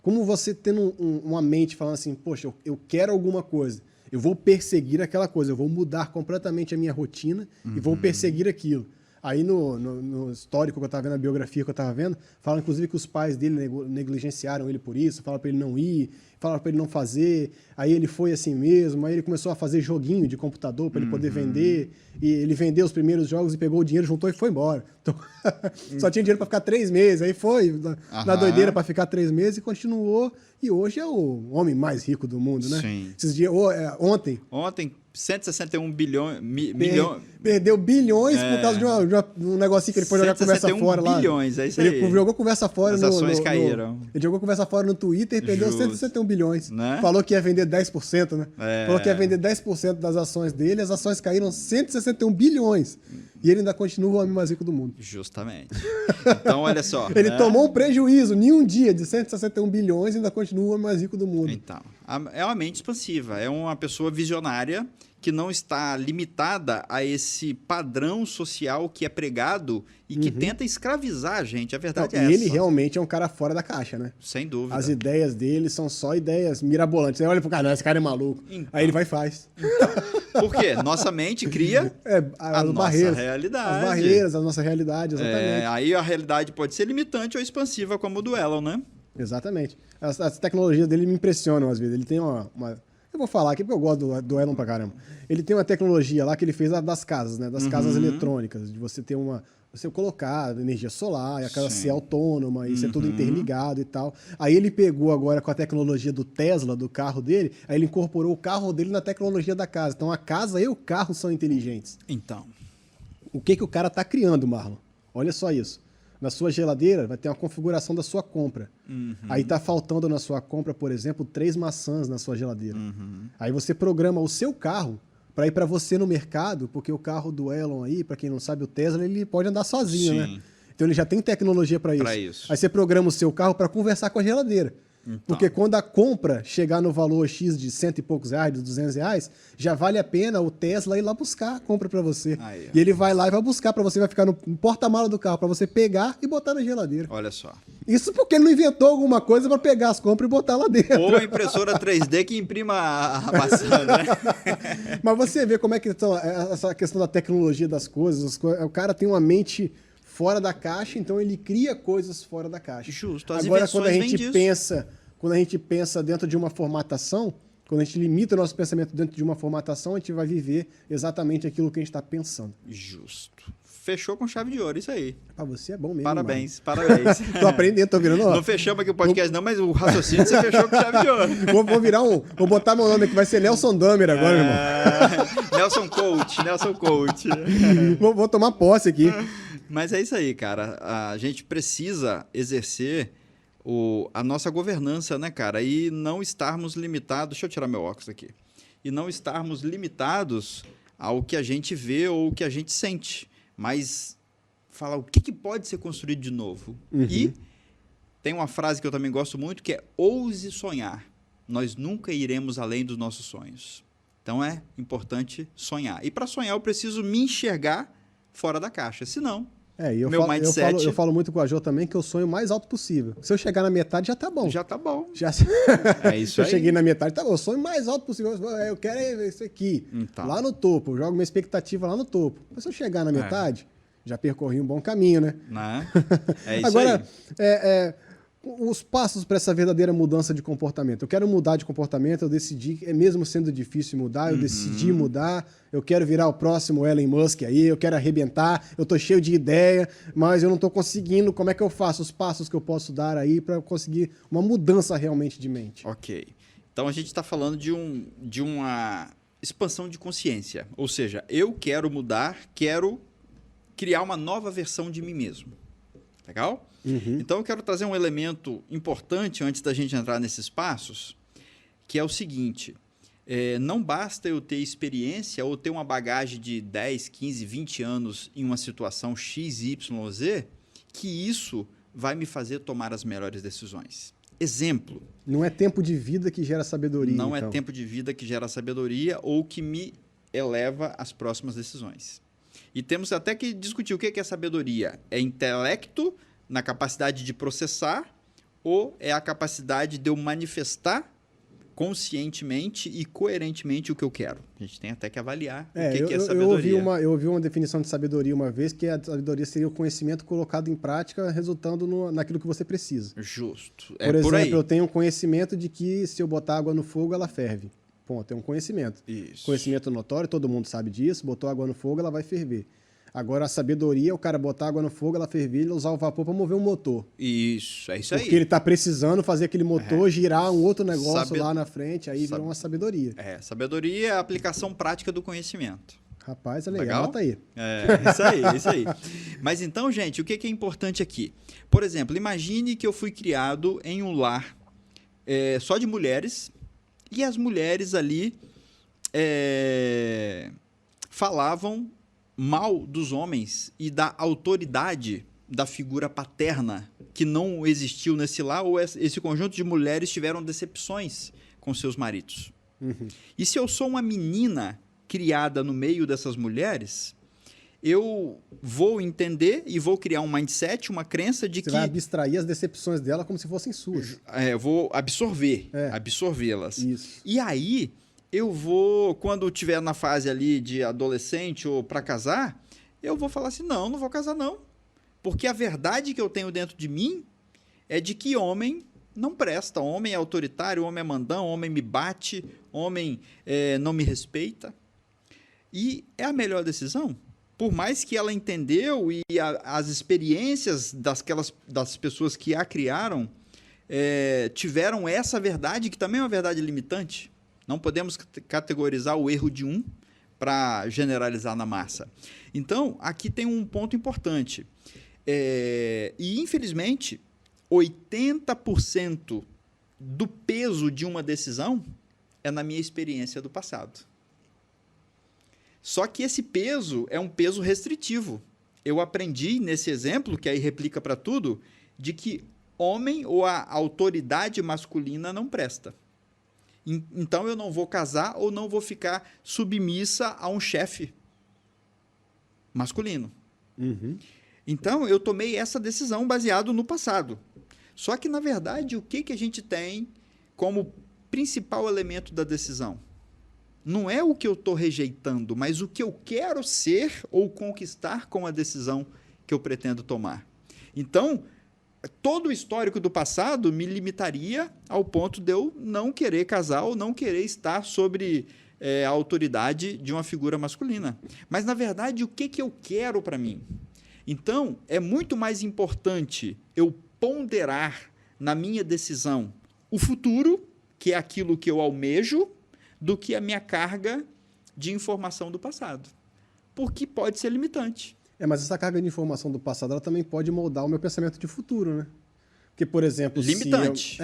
como você tendo uma mente falando assim, poxa, eu quero alguma coisa. Eu vou perseguir aquela coisa. Eu vou mudar completamente a minha rotina e vou perseguir aquilo. Aí no histórico que eu estava vendo, a biografia que eu estava vendo, fala inclusive que os pais dele negligenciaram ele por isso, fala para ele não ir, fala para ele não fazer, aí ele foi assim mesmo, aí ele começou a fazer joguinho de computador para ele poder vender, e ele vendeu os primeiros jogos e pegou o dinheiro, juntou e foi embora. Então, só tinha dinheiro para ficar 3 meses, aí foi na doideira para ficar 3 meses e continuou, e hoje é o homem mais rico do mundo, né? Sim. Esses dias, ontem, 161 bilhões... Perdeu bilhões por causa de um negocinho que ele foi jogar conversa fora lá. 161 bilhões, é isso ele aí. Jogou conversa fora As ações caíram. Ele jogou conversa fora no Twitter e perdeu 161 bilhões. Né? Falou que ia vender 10%, né? Falou que ia vender 10% das ações dele, as ações caíram 161 bilhões. E ele ainda continua o homem mais rico do mundo. Justamente. Então, olha só. Ele tomou um prejuízo em um dia de 161 bilhões e ainda continua o homem mais rico do mundo. Então, é uma mente expansiva, é uma pessoa visionária que não está limitada a esse padrão social que é pregado e que tenta escravizar a gente. A verdade é essa. E ele realmente é um cara fora da caixa, né? Sem dúvida. As ideias dele são só ideias mirabolantes. Você olha pro cara, não, esse cara é maluco. Então, aí ele vai e faz. Por quê? Nossa mente cria a nossa realidade. As barreiras, a nossa realidade, exatamente. Aí a realidade pode ser limitante ou expansiva, como o do Elon, né? Exatamente. As tecnologias dele me impressionam às vezes. Ele tem uma... Eu vou falar aqui porque eu gosto do Elon pra caramba. Ele tem uma tecnologia lá que ele fez das casas, né? Das casas eletrônicas, de você ter você colocar energia solar, e a casa ser autônoma, e ser tudo interligado e tal. Aí ele pegou agora com a tecnologia do Tesla, do carro dele, aí ele incorporou o carro dele na tecnologia da casa. Então a casa e o carro são inteligentes. Então. O que o cara tá criando, Marlon? Olha só isso. Na sua geladeira vai ter uma configuração da sua compra. Aí tá faltando na sua compra, por exemplo, 3 maçãs na sua geladeira. Aí você programa o seu carro para ir para você no mercado, porque o carro do Elon aí, para quem não sabe, o Tesla, ele pode andar sozinho, né? Então ele já tem tecnologia para isso. Aí você programa o seu carro para conversar com a geladeira. Então. Porque quando a compra chegar no valor X de 100 e poucos reais, de 200 reais, já vale a pena o Tesla ir lá buscar a compra para você. Aí, e ele vai lá e vai buscar para você, vai ficar no porta-mala do carro para você pegar e botar na geladeira. Olha só. Isso porque ele não inventou alguma coisa para pegar as compras e botar lá dentro. Ou a impressora 3D que imprima a maçã, né? Mas você vê como é que então, essa questão da tecnologia das coisas, o cara tem uma mente fora da caixa, então ele cria coisas fora da caixa. Justo. As Agora, invenções quando a gente pensa dentro de uma formatação, quando a gente limita o nosso pensamento dentro de uma formatação, a gente vai viver exatamente aquilo que a gente está pensando. Justo. Fechou com chave de ouro, isso aí. Pra você é bom mesmo. Parabéns, parabéns. Tô aprendendo, tô virando. Não fechamos aqui o podcast, não, mas o raciocínio você fechou com chave de ouro. Vou botar meu nome aqui, vai ser Nelson Damer agora, irmão. Nelson Coach. Vou tomar posse aqui. Mas é isso aí, cara. A gente precisa exercer a nossa governança, né, cara? E não estarmos limitados... Deixa eu tirar meu óculos aqui. E não estarmos limitados ao que a gente vê ou o que a gente sente. Mas falar o que pode ser construído de novo. E tem uma frase que eu também gosto muito, que é ouse sonhar. Nós nunca iremos além dos nossos sonhos. Então é importante sonhar. E para sonhar eu preciso me enxergar fora da caixa. Senão, mindset... eu falo muito com a Jo também que eu sonho o mais alto possível. Se eu chegar na metade, já tá bom. Já tá bom. É isso aí. Eu cheguei na metade, tá bom. Eu sonho o mais alto possível. Eu quero isso aqui. Então. Lá no topo. Eu jogo minha expectativa lá no topo. Mas se eu chegar na metade, já percorri um bom caminho, né? É isso Agora, aí. Os passos para essa verdadeira mudança de comportamento. Eu quero mudar de comportamento, eu decidi, mesmo sendo difícil mudar, eu decidi mudar, eu quero virar o próximo Elon Musk aí, eu quero arrebentar, eu tô cheio de ideia, mas eu não tô conseguindo. Como é que eu faço? Os passos que eu posso dar aí para conseguir uma mudança realmente de mente. Ok. Então a gente está falando de uma expansão de consciência. Ou seja, eu quero mudar, quero criar uma nova versão de mim mesmo. Legal? Então eu quero trazer um elemento importante antes da gente entrar nesses passos, que é o seguinte: não basta eu ter experiência ou ter uma bagagem de 10, 15, 20 anos em uma situação X, Y, Z, que isso vai me fazer tomar as melhores decisões. Exemplo. Não é tempo de vida que gera sabedoria. Não é tempo de vida que gera sabedoria ou que me eleva às próximas decisões. E temos até que discutir o que é sabedoria. É intelecto na capacidade de processar ou é a capacidade de eu manifestar conscientemente e coerentemente o que eu quero? A gente tem até que avaliar o que é sabedoria. Eu ouvi uma definição de sabedoria uma vez, que a sabedoria seria o conhecimento colocado em prática, resultando naquilo que você precisa. Justo. Por exemplo, eu tenho um conhecimento de que se eu botar água no fogo, ela ferve. Ponto, é um conhecimento. Isso. Conhecimento notório, todo mundo sabe disso, botou água no fogo, ela vai ferver. Agora, a sabedoria é o cara botar água no fogo, ela ferver e usar o vapor para mover um motor. Isso, é isso aí. Porque ele está precisando fazer aquele motor girar um outro negócio lá na frente, aí vira uma sabedoria. Sabedoria é a aplicação prática do conhecimento. Rapaz, é legal, anota aí. Isso aí. Mas então, gente, o que é importante aqui? Por exemplo, imagine que eu fui criado em um lar só de mulheres e as mulheres ali falavam mal dos homens e da autoridade da figura paterna que não existiu nesse lar, ou esse conjunto de mulheres tiveram decepções com seus maridos. E se eu sou uma menina criada no meio dessas mulheres, eu vou entender e vou criar um mindset, uma crença de que... Você vai abstrair as decepções dela como se fossem suas. Eu vou absorvê-las. Isso. E aí... eu vou, quando eu estiver na fase ali de adolescente ou para casar, eu vou falar assim, não vou casar não. Porque a verdade que eu tenho dentro de mim é de que homem não presta. Homem é autoritário, homem é mandão, homem me bate, homem não me respeita. E é a melhor decisão. Por mais que ela entendeu e as experiências das pessoas que a criaram tiveram essa verdade, que também é uma verdade limitante. Não podemos categorizar o erro de um para generalizar na massa. Então, aqui tem um ponto importante. E, infelizmente, 80% do peso de uma decisão é na minha experiência do passado. Só que esse peso é um peso restritivo. Eu aprendi nesse exemplo, que aí replica para tudo, de que homem ou a autoridade masculina não presta. Então, eu não vou casar ou não vou ficar submissa a um chefe masculino. Então, eu tomei essa decisão baseado no passado. Só que, na verdade, o que a gente tem como principal elemento da decisão? Não é o que eu estou rejeitando, mas o que eu quero ser ou conquistar com a decisão que eu pretendo tomar. Então, todo o histórico do passado me limitaria ao ponto de eu não querer casar ou não querer estar sobre a autoridade de uma figura masculina. Mas, na verdade, o que eu quero para mim? Então, é muito mais importante eu ponderar na minha decisão o futuro, que é aquilo que eu almejo, do que a minha carga de informação do passado. Porque pode ser limitante. Mas essa carga de informação do passado, ela também pode moldar o meu pensamento de futuro, né? Porque, por exemplo, limitante.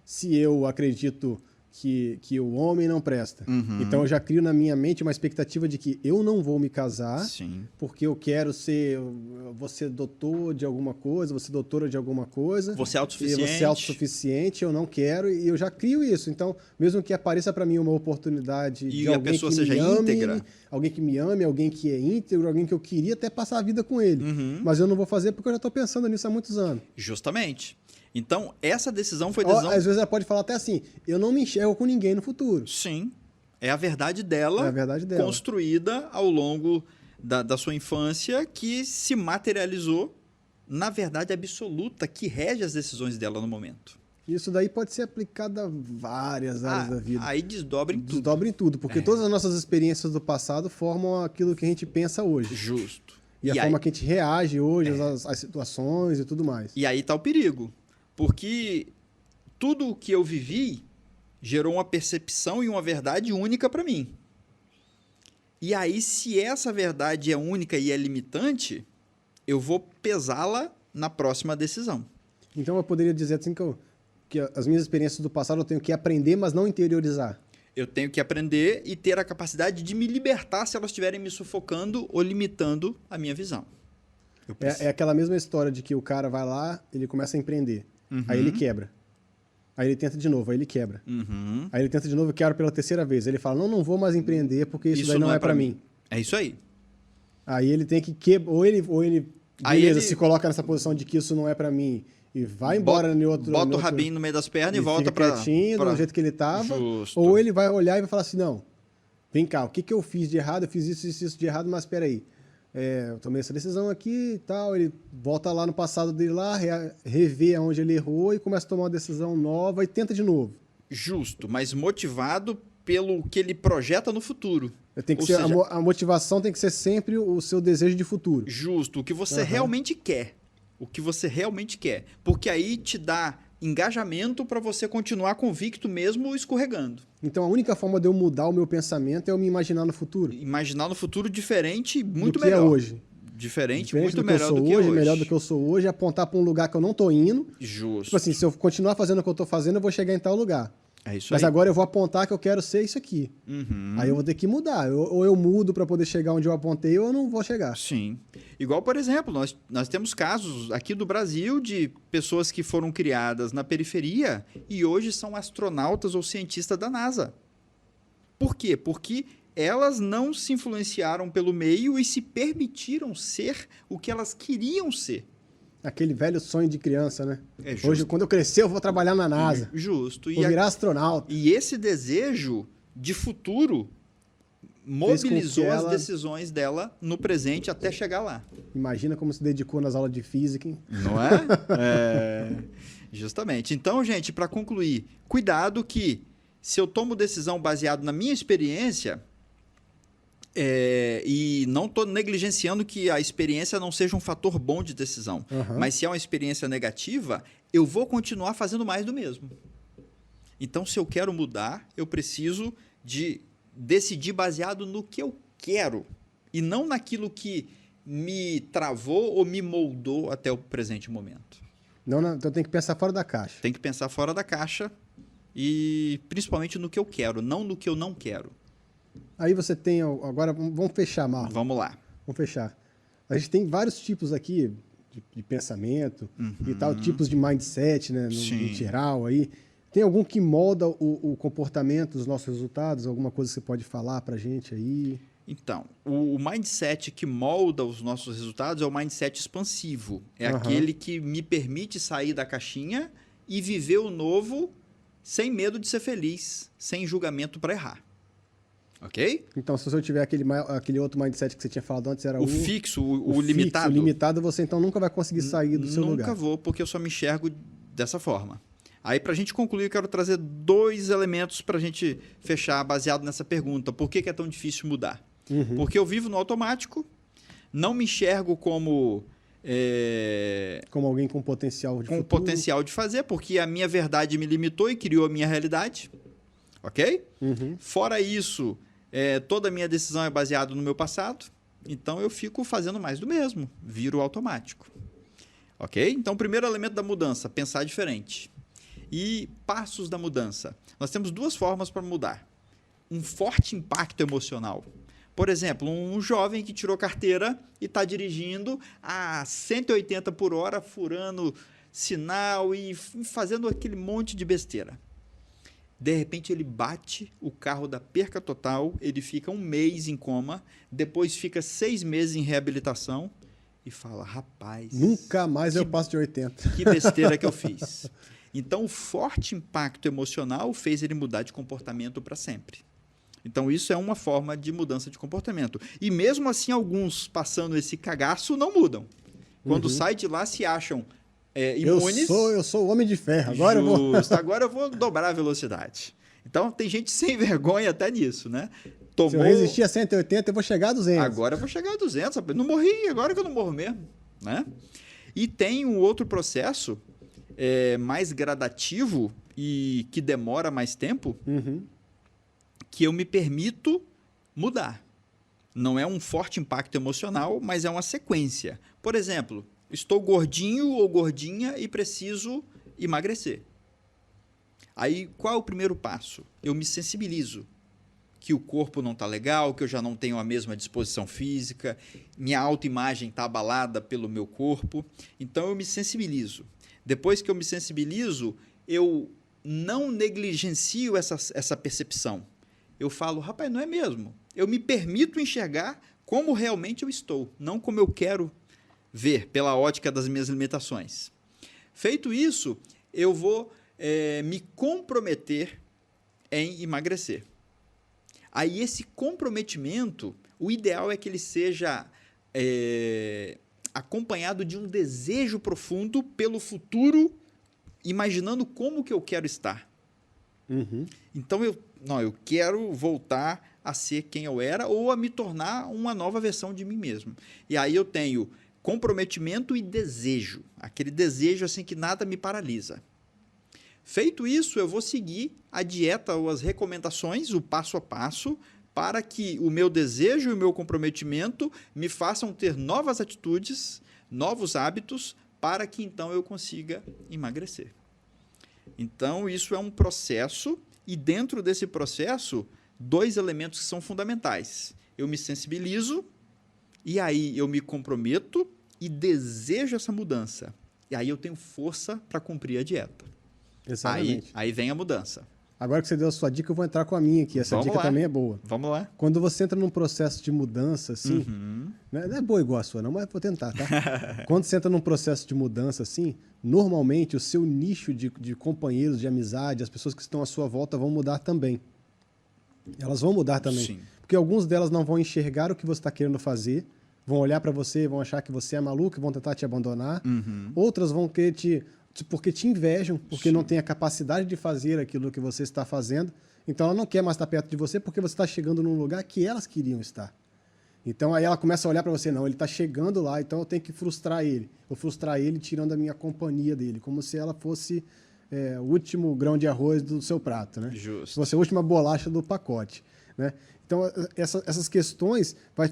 se eu acredito que o homem não presta. Uhum. Então eu já crio na minha mente uma expectativa de que eu não vou me casar Sim. porque eu quero vou ser doutor de alguma coisa, vou ser doutora de alguma coisa. Você é E autossuficiente. vou ser autossuficiente, eu não quero, e eu já crio isso. Então, mesmo que apareça para mim uma oportunidade E de a alguém pessoa que seja me ame, íntegra. alguém que me ame, alguém que é íntegro, alguém que eu queria até passar a vida com ele. Uhum. Mas eu não vou fazer porque eu já estou pensando nisso há muitos anos. Justamente. Então, essa decisão foi Ó, decisão... às vezes ela pode falar até assim, eu não me enxergo com ninguém no futuro. Sim. É a verdade dela, É a verdade dela. construída ao longo da sua infância, que se materializou na verdade absoluta que rege as decisões dela no momento. Isso daí pode ser aplicado a várias áreas da vida. Aí desdobra em tudo. Desdobra em tudo, porque todas as nossas experiências do passado formam aquilo que a gente pensa hoje. Justo. E a aí- forma que a gente reage hoje às situações e tudo mais. E aí está o perigo. Porque tudo o que eu vivi gerou uma percepção e uma verdade única para mim. E aí, se essa verdade é única e é limitante, eu vou pesá-la na próxima decisão. Então eu poderia dizer assim que as minhas experiências do passado eu tenho que aprender, mas não interiorizar. Eu tenho que aprender e ter a capacidade de me libertar se elas estiverem me sufocando ou limitando a minha visão. Eu preciso- É aquela mesma história de que o cara vai lá, ele começa a empreender. Uhum. Aí ele quebra. Aí ele tenta de novo, aí ele quebra. Uhum. Aí ele tenta de novo e quebra pela terceira vez. Aí ele fala, não vou mais empreender porque isso daí não é pra mim. É isso aí. Aí ele tem que quebrar, ou ele Aí beleza, ele- se coloca nessa posição de que isso não é pra mim e vai embora em outro... Bota em o outro- rabinho no meio das pernas e e volta fica para quietinho, do jeito que ele tava. Justo. Ou ele vai olhar e vai falar assim, não, vem cá, o que eu fiz de errado? Eu fiz isso de errado, mas peraí. Eu tomei essa decisão aqui e tal. Ele volta lá no passado dele lá, revê aonde ele errou e começa a tomar uma decisão nova e tenta de novo. Justo, mas motivado pelo que ele projeta no futuro. Tem que Ou ser, seja, a motivação tem que ser sempre o seu desejo de futuro. Justo, o que você Aham. realmente quer. O que você realmente quer. Porque aí te dá engajamento para você continuar convicto mesmo escorregando. Então a única forma de eu mudar o meu pensamento é eu me imaginar no futuro. Imaginar no futuro diferente, muito do que melhor. é hoje. Diferente, Diferente muito do que eu melhor sou do que hoje, hoje. melhor do que eu sou hoje, apontar para um lugar que eu não tô indo. Justo. Tipo assim, se eu continuar fazendo o que eu tô fazendo, eu vou chegar em tal lugar. É isso Mas aí. agora eu vou apontar que eu quero ser isso aqui. Uhum. Aí eu vou ter que mudar. Ou eu mudo para poder chegar onde eu apontei, ou eu não vou chegar. Sim. Igual, por exemplo, nós temos casos aqui do Brasil de pessoas que foram criadas na periferia e hoje são astronautas ou cientistas da NASA. Por quê? Porque elas não se influenciaram pelo meio e se permitiram ser o que elas queriam ser. Aquele velho sonho de criança, né? É justo. Hoje, quando eu crescer, eu vou trabalhar na NASA. Justo. Vou virar astronauta. E esse desejo de futuro mobilizou ela- as decisões dela no presente até chegar lá. Imagina como se dedicou nas aulas de física, hein? Não é? Justamente. Então, gente, para concluir, cuidado que se eu tomo decisão baseado na minha experiência, e não estou negligenciando que a experiência não seja um fator bom de decisão, Aham. mas se é uma experiência negativa, eu vou continuar fazendo mais do mesmo. Então, se eu quero mudar, eu preciso de decidir baseado no que eu quero e não naquilo que me travou ou me moldou até o presente momento. Não, então tem que pensar fora da caixa. Tem que pensar fora da caixa e principalmente no que eu quero, não no que eu não quero. Aí você tem... Agora, vamos fechar, Marlon. Vamos lá. Vamos fechar. A gente tem vários tipos aqui de pensamento e tal, tipos de mindset, né? Sim. No geral aí. Tem algum que molda o comportamento dos nossos resultados? Alguma coisa que você pode falar pra gente aí? Então, o mindset que molda os nossos resultados é o mindset expansivo. É Aham. aquele que me permite sair da caixinha e viver o novo sem medo de ser feliz, sem julgamento para errar. Ok? Então, se eu tiver aquele outro mindset que você tinha falado antes, era O fixo, o fixo, limitado. o limitado, você então nunca vai conseguir sair do seu Nunca lugar. vou, porque eu só me enxergo dessa forma. Aí, para a gente concluir, eu quero trazer 2 elementos para a gente fechar baseado nessa pergunta. Por que é tão difícil mudar? Uhum. Porque eu vivo no automático, não me enxergo como Como alguém com potencial de com o futuro. potencial de fazer, porque a minha verdade me limitou e criou a minha realidade. Ok? Uhum. Fora isso, toda a minha decisão é baseada no meu passado, então eu fico fazendo mais do mesmo, viro automático. Ok? Então, o primeiro elemento da mudança, pensar diferente. E passos da mudança. Nós temos duas formas para mudar. Um forte impacto emocional. Por exemplo, um jovem que tirou carteira e está dirigindo a 180 por hora, furando sinal e fazendo aquele monte de besteira. De repente ele bate, o carro dá perca total, ele fica 1 mês em coma, depois fica 6 meses em reabilitação e fala, rapaz... Nunca mais eu passo de 80. Que besteira que eu fiz. Então, o forte impacto emocional fez ele mudar de comportamento para sempre. Então, isso é uma forma de mudança de comportamento. E mesmo assim, alguns passando esse cagaço não mudam. Quando sai de lá, se acham imunes. Eu sou o homem de ferro. Agora Agora eu vou dobrar a velocidade. Então, tem gente sem vergonha até nisso, né? Se eu resistir a 180, eu vou chegar a 200. Agora eu vou chegar a 200. Não morri, agora que eu não morro mesmo. Né? E tem um outro processo mais gradativo e que demora mais tempo, que eu me permito mudar. Não é um forte impacto emocional, mas é uma sequência. Por exemplo, estou gordinho ou gordinha e preciso emagrecer. Aí, qual é o primeiro passo? Eu me sensibilizo que o corpo não está legal, que eu já não tenho a mesma disposição física, minha autoimagem está abalada pelo meu corpo. Então, eu me sensibilizo. Depois que eu me sensibilizo, eu não negligencio essa percepção. Eu falo, rapaz, não é mesmo. Eu me permito enxergar como realmente eu estou, não como eu quero ver, pela ótica das minhas limitações. Feito isso, eu vou me comprometer em emagrecer. Aí esse comprometimento, o ideal é que ele seja acompanhado de um desejo profundo pelo futuro, imaginando como que eu quero estar. Então, eu quero voltar a ser quem eu era ou a me tornar uma nova versão de mim mesmo. E aí eu tenho comprometimento e desejo. Aquele desejo assim que nada me paralisa. Feito isso, eu vou seguir a dieta ou as recomendações, o passo a passo, para que o meu desejo e o meu comprometimento me façam ter novas atitudes, novos hábitos, para que então eu consiga emagrecer. Então, isso é um processo, e dentro desse processo, 2 elementos que são fundamentais. Eu me sensibilizo, e aí eu me comprometo e desejo essa mudança. E aí eu tenho força para cumprir a dieta. Exatamente. Aí vem a mudança. Agora que você deu a sua dica, eu vou entrar com a minha aqui. Essa dica também é boa. Vamos lá. Quando você entra num processo de mudança, assim... Não é boa igual a sua, não, mas vou tentar, tá? Quando você entra num processo de mudança, assim, normalmente o seu nicho de companheiros, de amizade, as pessoas que estão à sua volta vão mudar também. Elas vão mudar também. Sim. Porque alguns delas não vão enxergar o que você está querendo fazer, vão olhar para você, vão achar que você é maluco e vão tentar te abandonar. Outras vão querer porque te invejam, porque não tem a capacidade de fazer aquilo que você está fazendo. Então, ela não quer mais estar perto de você porque você está chegando num lugar que elas queriam estar. Então, aí ela começa a olhar para você, não, ele está chegando lá, então eu tenho que frustrar ele. Vou frustrar ele tirando a minha companhia dele, como se ela fosse o último grão de arroz do seu prato, né? Justo. Se fosse a última bolacha do pacote, né? Então, essas questões vai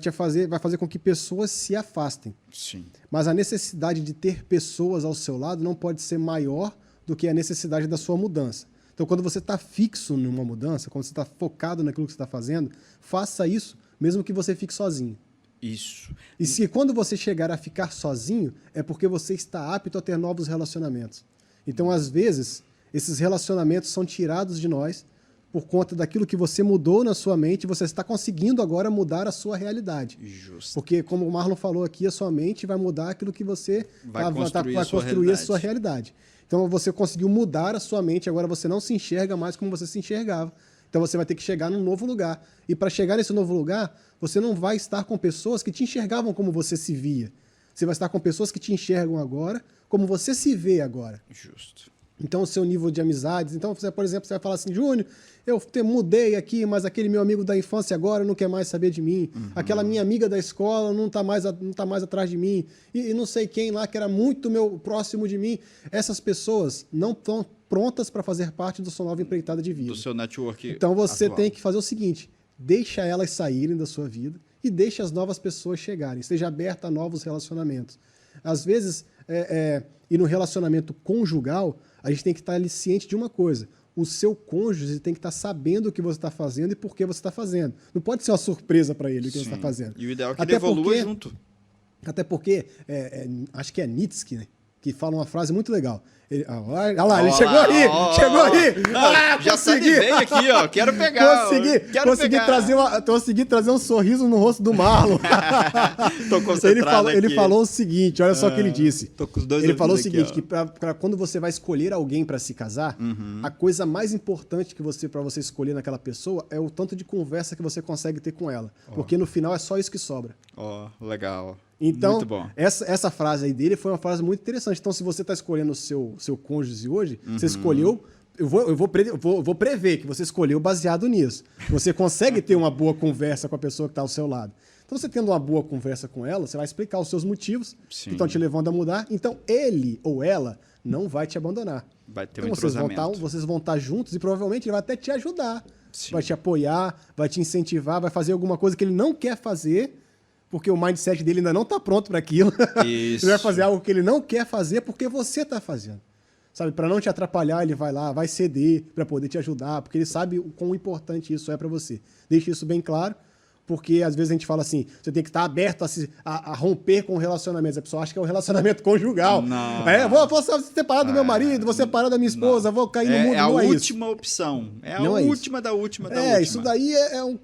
fazer com que pessoas se afastem. Sim. Mas a necessidade de ter pessoas ao seu lado não pode ser maior do que a necessidade da sua mudança. Então, quando você está fixo numa mudança, quando você está focado naquilo que você está fazendo, faça isso, mesmo que você fique sozinho. Isso. E se quando você chegar a ficar sozinho, é porque você está apto a ter novos relacionamentos. Então, às vezes, esses relacionamentos são tirados de nós por conta daquilo que você mudou na sua mente, você está conseguindo agora mudar a sua realidade. Justo. Porque, como o Marlon falou aqui, a sua mente vai mudar aquilo que você vai construir a sua realidade. Então, você conseguiu mudar a sua mente, agora você não se enxerga mais como você se enxergava. Então, você vai ter que chegar num novo lugar. E para chegar nesse novo lugar, você não vai estar com pessoas que te enxergavam como você se via. Você vai estar com pessoas que te enxergam agora como você se vê agora. Justo. Então, o seu nível de amizades... Então, você, por exemplo, você vai falar assim, Júnior, eu mudei aqui, mas aquele meu amigo da infância agora não quer mais saber de mim. Aquela minha amiga da escola não está mais atrás de mim. E não sei quem lá que era muito próximo de mim. Essas pessoas não estão prontas para fazer parte da sua nova empreitada de vida. Do seu network Então, você atual. tem que fazer o seguinte, deixa elas saírem da sua vida e deixa as novas pessoas chegarem. Esteja aberta a novos relacionamentos. Às vezes, e no relacionamento conjugal, a gente tem que estar ali ciente de uma coisa. O seu cônjuge tem que estar sabendo o que você está fazendo e por que você está fazendo. Não pode ser uma surpresa para ele o que você está fazendo. E o ideal é que ele evolua junto. Até porque, acho que é Nietzsche, né, que fala uma frase muito legal. Olha lá, ele chegou aí! Chegou aí! Já consegui! Veio aqui, ó. Quero pegar. Consegui trazer um sorriso no rosto do Marlon. Tô concentrado ele falou o seguinte, olha só o que ele disse. Tô com os dois ele falou o seguinte, aqui, que pra quando você vai escolher alguém para se casar, a coisa mais importante para você escolher naquela pessoa é o tanto de conversa que você consegue ter com ela. Porque no final é só isso que sobra. Legal. Então, muito bom. Essa frase aí dele foi uma frase muito interessante. Então, se você está escolhendo o seu cônjuge hoje, você escolheu... Eu vou prever que você escolheu baseado nisso. Você consegue ter uma boa conversa com a pessoa que está ao seu lado. Então, você tendo uma boa conversa com ela, você vai explicar os seus motivos que estão te levando a mudar. Então, ele ou ela não vai te abandonar. Vai ter então, vocês vão estar juntos e provavelmente ele vai até te ajudar. Sim. Vai te apoiar, vai te incentivar, vai fazer alguma coisa que ele não quer fazer, porque o mindset dele ainda não está pronto para aquilo. Isso. Ele vai fazer algo que ele não quer fazer porque você está fazendo. Sabe, para não te atrapalhar, ele vai lá, vai ceder para poder te ajudar, porque ele sabe o quão importante isso é para você. Deixe isso bem claro, porque às vezes a gente fala assim, você tem que estar aberto a romper com relacionamentos. A pessoa acha que é um relacionamento conjugal. Não. Vou separar do meu marido, vou separar da minha esposa, vou cair no mundo. É a não última opção. É a última da última da última. Isso daí é o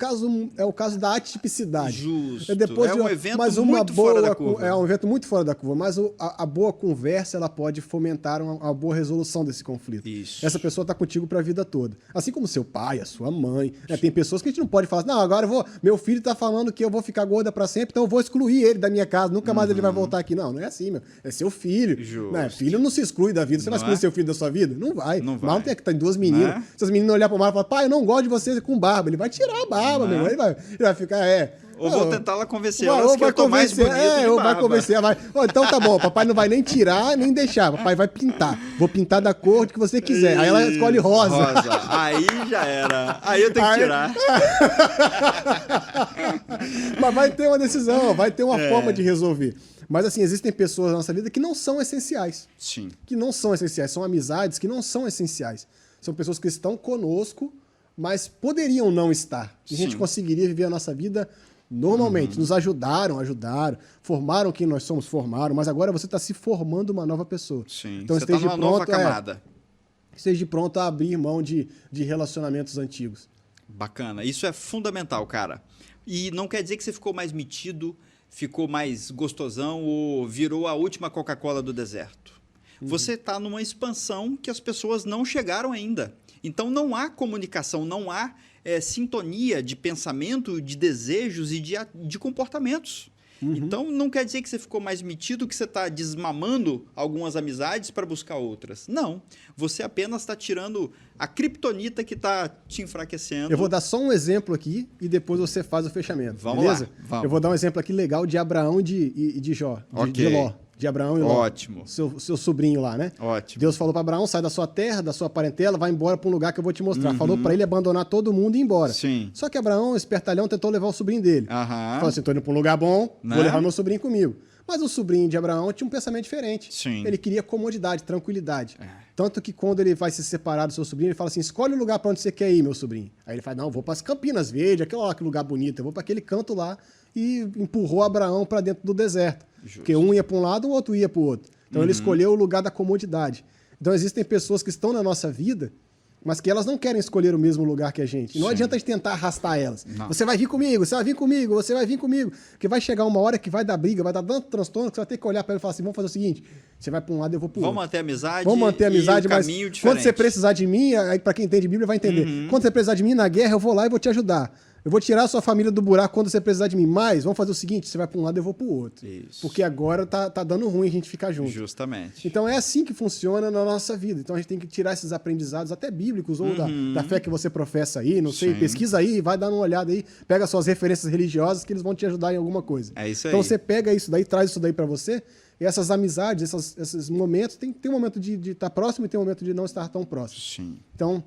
caso da atipicidade. Justo. Depois um evento muito fora da curva. É um evento muito fora da curva, mas a boa conversa ela pode fomentar uma boa resolução desse conflito. Isso. Essa pessoa está contigo para a vida toda. Assim como seu pai, a sua mãe. Tem pessoas que a gente não pode falar, não, agora meu filho está falando que eu vou ficar gorda para sempre, então eu vou excluir ele da minha casa, nunca mais ele vai voltar aqui. Não é assim, meu. É seu filho. Justo. Filho não se exclui da vida. Você vai excluir seu filho da sua vida? Não vai. Não vai. Marlon tem 2 meninas. Se as meninas olharem para o Marlon e falar, pai, eu não gosto de você com barba, ele vai tirar a barba, meu. Ele vai ficar, Ou vou tentar lá convencer elas que eu tô mais bonito de barba. Vai convencer, então tá bom, papai não vai nem tirar, nem deixar, papai vai pintar. Vou pintar da cor que você quiser. Aí ela escolhe rosa. Aí já era. Aí eu tenho que tirar. Mas vai ter uma decisão, vai ter uma forma de resolver. Mas assim, existem pessoas na nossa vida que não são essenciais. Sim. Que não são essenciais. São amizades que não são essenciais. São pessoas que estão conosco, mas poderiam não estar. E a gente conseguiria viver a nossa vida normalmente. Nos ajudaram, formaram quem nós somos, mas agora você está se formando uma nova pessoa. Sim. Então você esteja pronto, nova camada. Esteja pronto a abrir mão de relacionamentos antigos. Bacana. Isso é fundamental, cara. E não quer dizer que você ficou mais metido, ficou mais gostosão ou virou a última Coca-Cola do deserto. Você está numa expansão que as pessoas não chegaram ainda. Então não há comunicação, não há sintonia de pensamento, de desejos e de comportamentos. Então não quer dizer que você ficou mais metido, que você está desmamando algumas amizades para buscar outras. Não. Você apenas está tirando a criptonita que está te enfraquecendo. Eu vou dar só um exemplo aqui e depois você faz o fechamento. Vamos beleza? lá. Vamos. Eu vou dar um exemplo aqui legal de Abraão e de Jó. De Ló. De Abraão e Ló. Ótimo. Seu sobrinho lá, né? Ótimo. Deus falou para Abraão, sai da sua terra, da sua parentela, vai embora para um lugar que eu vou te mostrar. Falou para ele abandonar todo mundo e ir embora. Sim. Só que Abraão, espertalhão, tentou levar o sobrinho dele. Falou assim, tô indo para um lugar bom, vou levar meu sobrinho comigo. Mas o sobrinho de Abraão tinha um pensamento diferente. Sim. Ele queria comodidade, tranquilidade. Tanto que quando ele vai se separar do seu sobrinho, ele fala assim, escolhe o lugar para onde você quer ir, meu sobrinho. Aí ele fala, não, vou para as Campinas Verdes, aquele lugar bonito, eu vou para aquele canto lá. E empurrou Abraão para dentro do deserto. Justo. Porque um ia para um lado, o outro ia para o outro. Então ele escolheu o lugar da comodidade. Então existem pessoas que estão na nossa vida, mas que elas não querem escolher o mesmo lugar que a gente. Não adianta a gente tentar arrastar elas. Não. Você vai vir comigo, você vai vir comigo, você vai vir comigo. Porque vai chegar uma hora que vai dar briga, vai dar tanto transtorno que você vai ter que olhar para ele e falar assim, vamos fazer o seguinte, você vai para um lado, eu vou para o outro. Vamos manter a amizade, mas quando você precisar de mim, aí para quem entende Bíblia vai entender. Quando você precisar de mim na guerra, eu vou lá e vou te ajudar. Eu vou tirar a sua família do buraco quando você precisar de mim. Mas vamos fazer o seguinte, você vai para um lado, eu vou para o outro. Isso. Porque agora tá dando ruim a gente ficar junto. Justamente. Então é assim que funciona na nossa vida. Então a gente tem que tirar esses aprendizados, até bíblicos, ou da fé que você professa aí, não sei, pesquisa aí, vai dar uma olhada aí, pega suas referências religiosas que eles vão te ajudar em alguma coisa. É isso aí. Então você pega isso daí, traz isso daí para você, e essas amizades, esses momentos, tem um momento de estar próximo e tem um momento de não estar tão próximo. Sim. Então,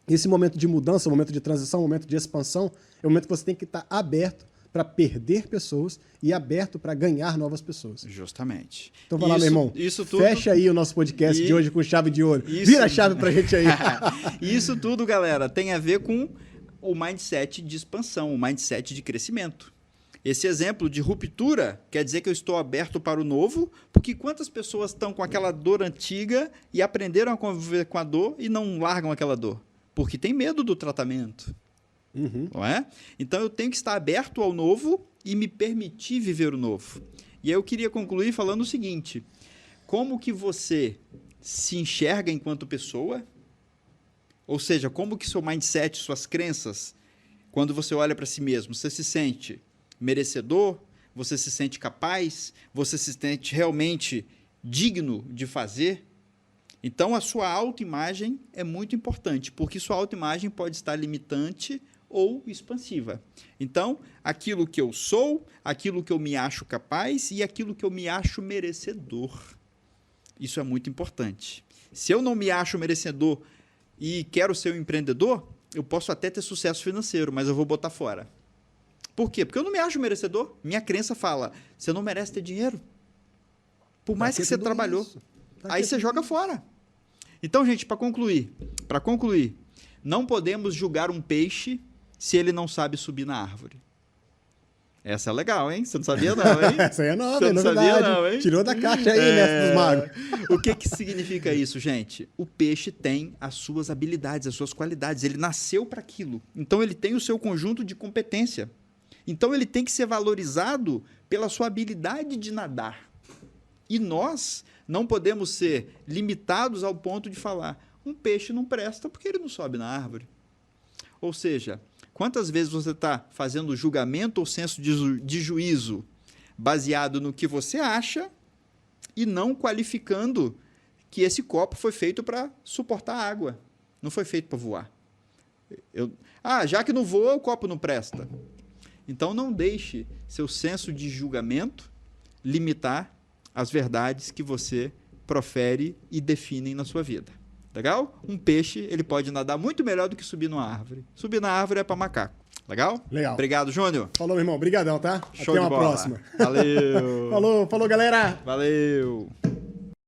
esse momento de mudança, o momento de transição, o momento de expansão, é o momento que você tem que estar aberto para perder pessoas e aberto para ganhar novas pessoas. Justamente. Então vai lá, meu irmão. Isso tudo... Fecha aí o nosso podcast de hoje com chave de ouro. Isso... Vira a chave pra gente aí. Isso tudo, galera, tem a ver com o mindset de expansão, o mindset de crescimento. Esse exemplo de ruptura quer dizer que eu estou aberto para o novo, porque quantas pessoas estão com aquela dor antiga e aprenderam a conviver com a dor e não largam aquela dor? Porque tem medo do tratamento. Não é? Então eu tenho que estar aberto ao novo e me permitir viver o novo. E aí eu queria concluir falando o seguinte: como que você se enxerga enquanto pessoa? Ou seja, como que seu mindset, suas crenças, quando você olha para si mesmo, você se sente merecedor? Você se sente capaz? Você se sente realmente digno de fazer? Então a sua autoimagem é muito importante, porque sua autoimagem pode estar limitante ou expansiva. Então, aquilo que eu sou, aquilo que eu me acho capaz e aquilo que eu me acho merecedor. Isso é muito importante. Se eu não me acho merecedor e quero ser um empreendedor, eu posso até ter sucesso financeiro, mas eu vou botar fora. Por quê? Porque eu não me acho merecedor. Minha crença fala, você não merece ter dinheiro. Por mais que você trabalhou. Aí você joga fora. Então, gente, para concluir, não podemos julgar um peixe se ele não sabe subir na árvore. Essa é legal, hein? Você não sabia não, hein? Essa aí é nova, é novidade. Sabia não, hein? Tirou da caixa aí, mestre dos magos. O que significa isso, gente? O peixe tem as suas habilidades, as suas qualidades. Ele nasceu para aquilo. Então, ele tem o seu conjunto de competência. Então, ele tem que ser valorizado pela sua habilidade de nadar. E nós não podemos ser limitados ao ponto de falar um peixe não presta porque ele não sobe na árvore. Ou seja, quantas vezes você está fazendo julgamento ou senso de juízo baseado no que você acha e não qualificando que esse copo foi feito para suportar água, não foi feito para voar. Já que não voa, o copo não presta. Então não deixe seu senso de julgamento limitar as verdades que você profere e definem na sua vida. Legal? Um peixe, ele pode nadar muito melhor do que subir numa árvore. Subir na árvore é para macaco. Legal? Legal. Obrigado, Júnior. Falou, meu irmão. Obrigadão, tá? Show Até uma de bola. próxima. Valeu. Falou, galera. Valeu.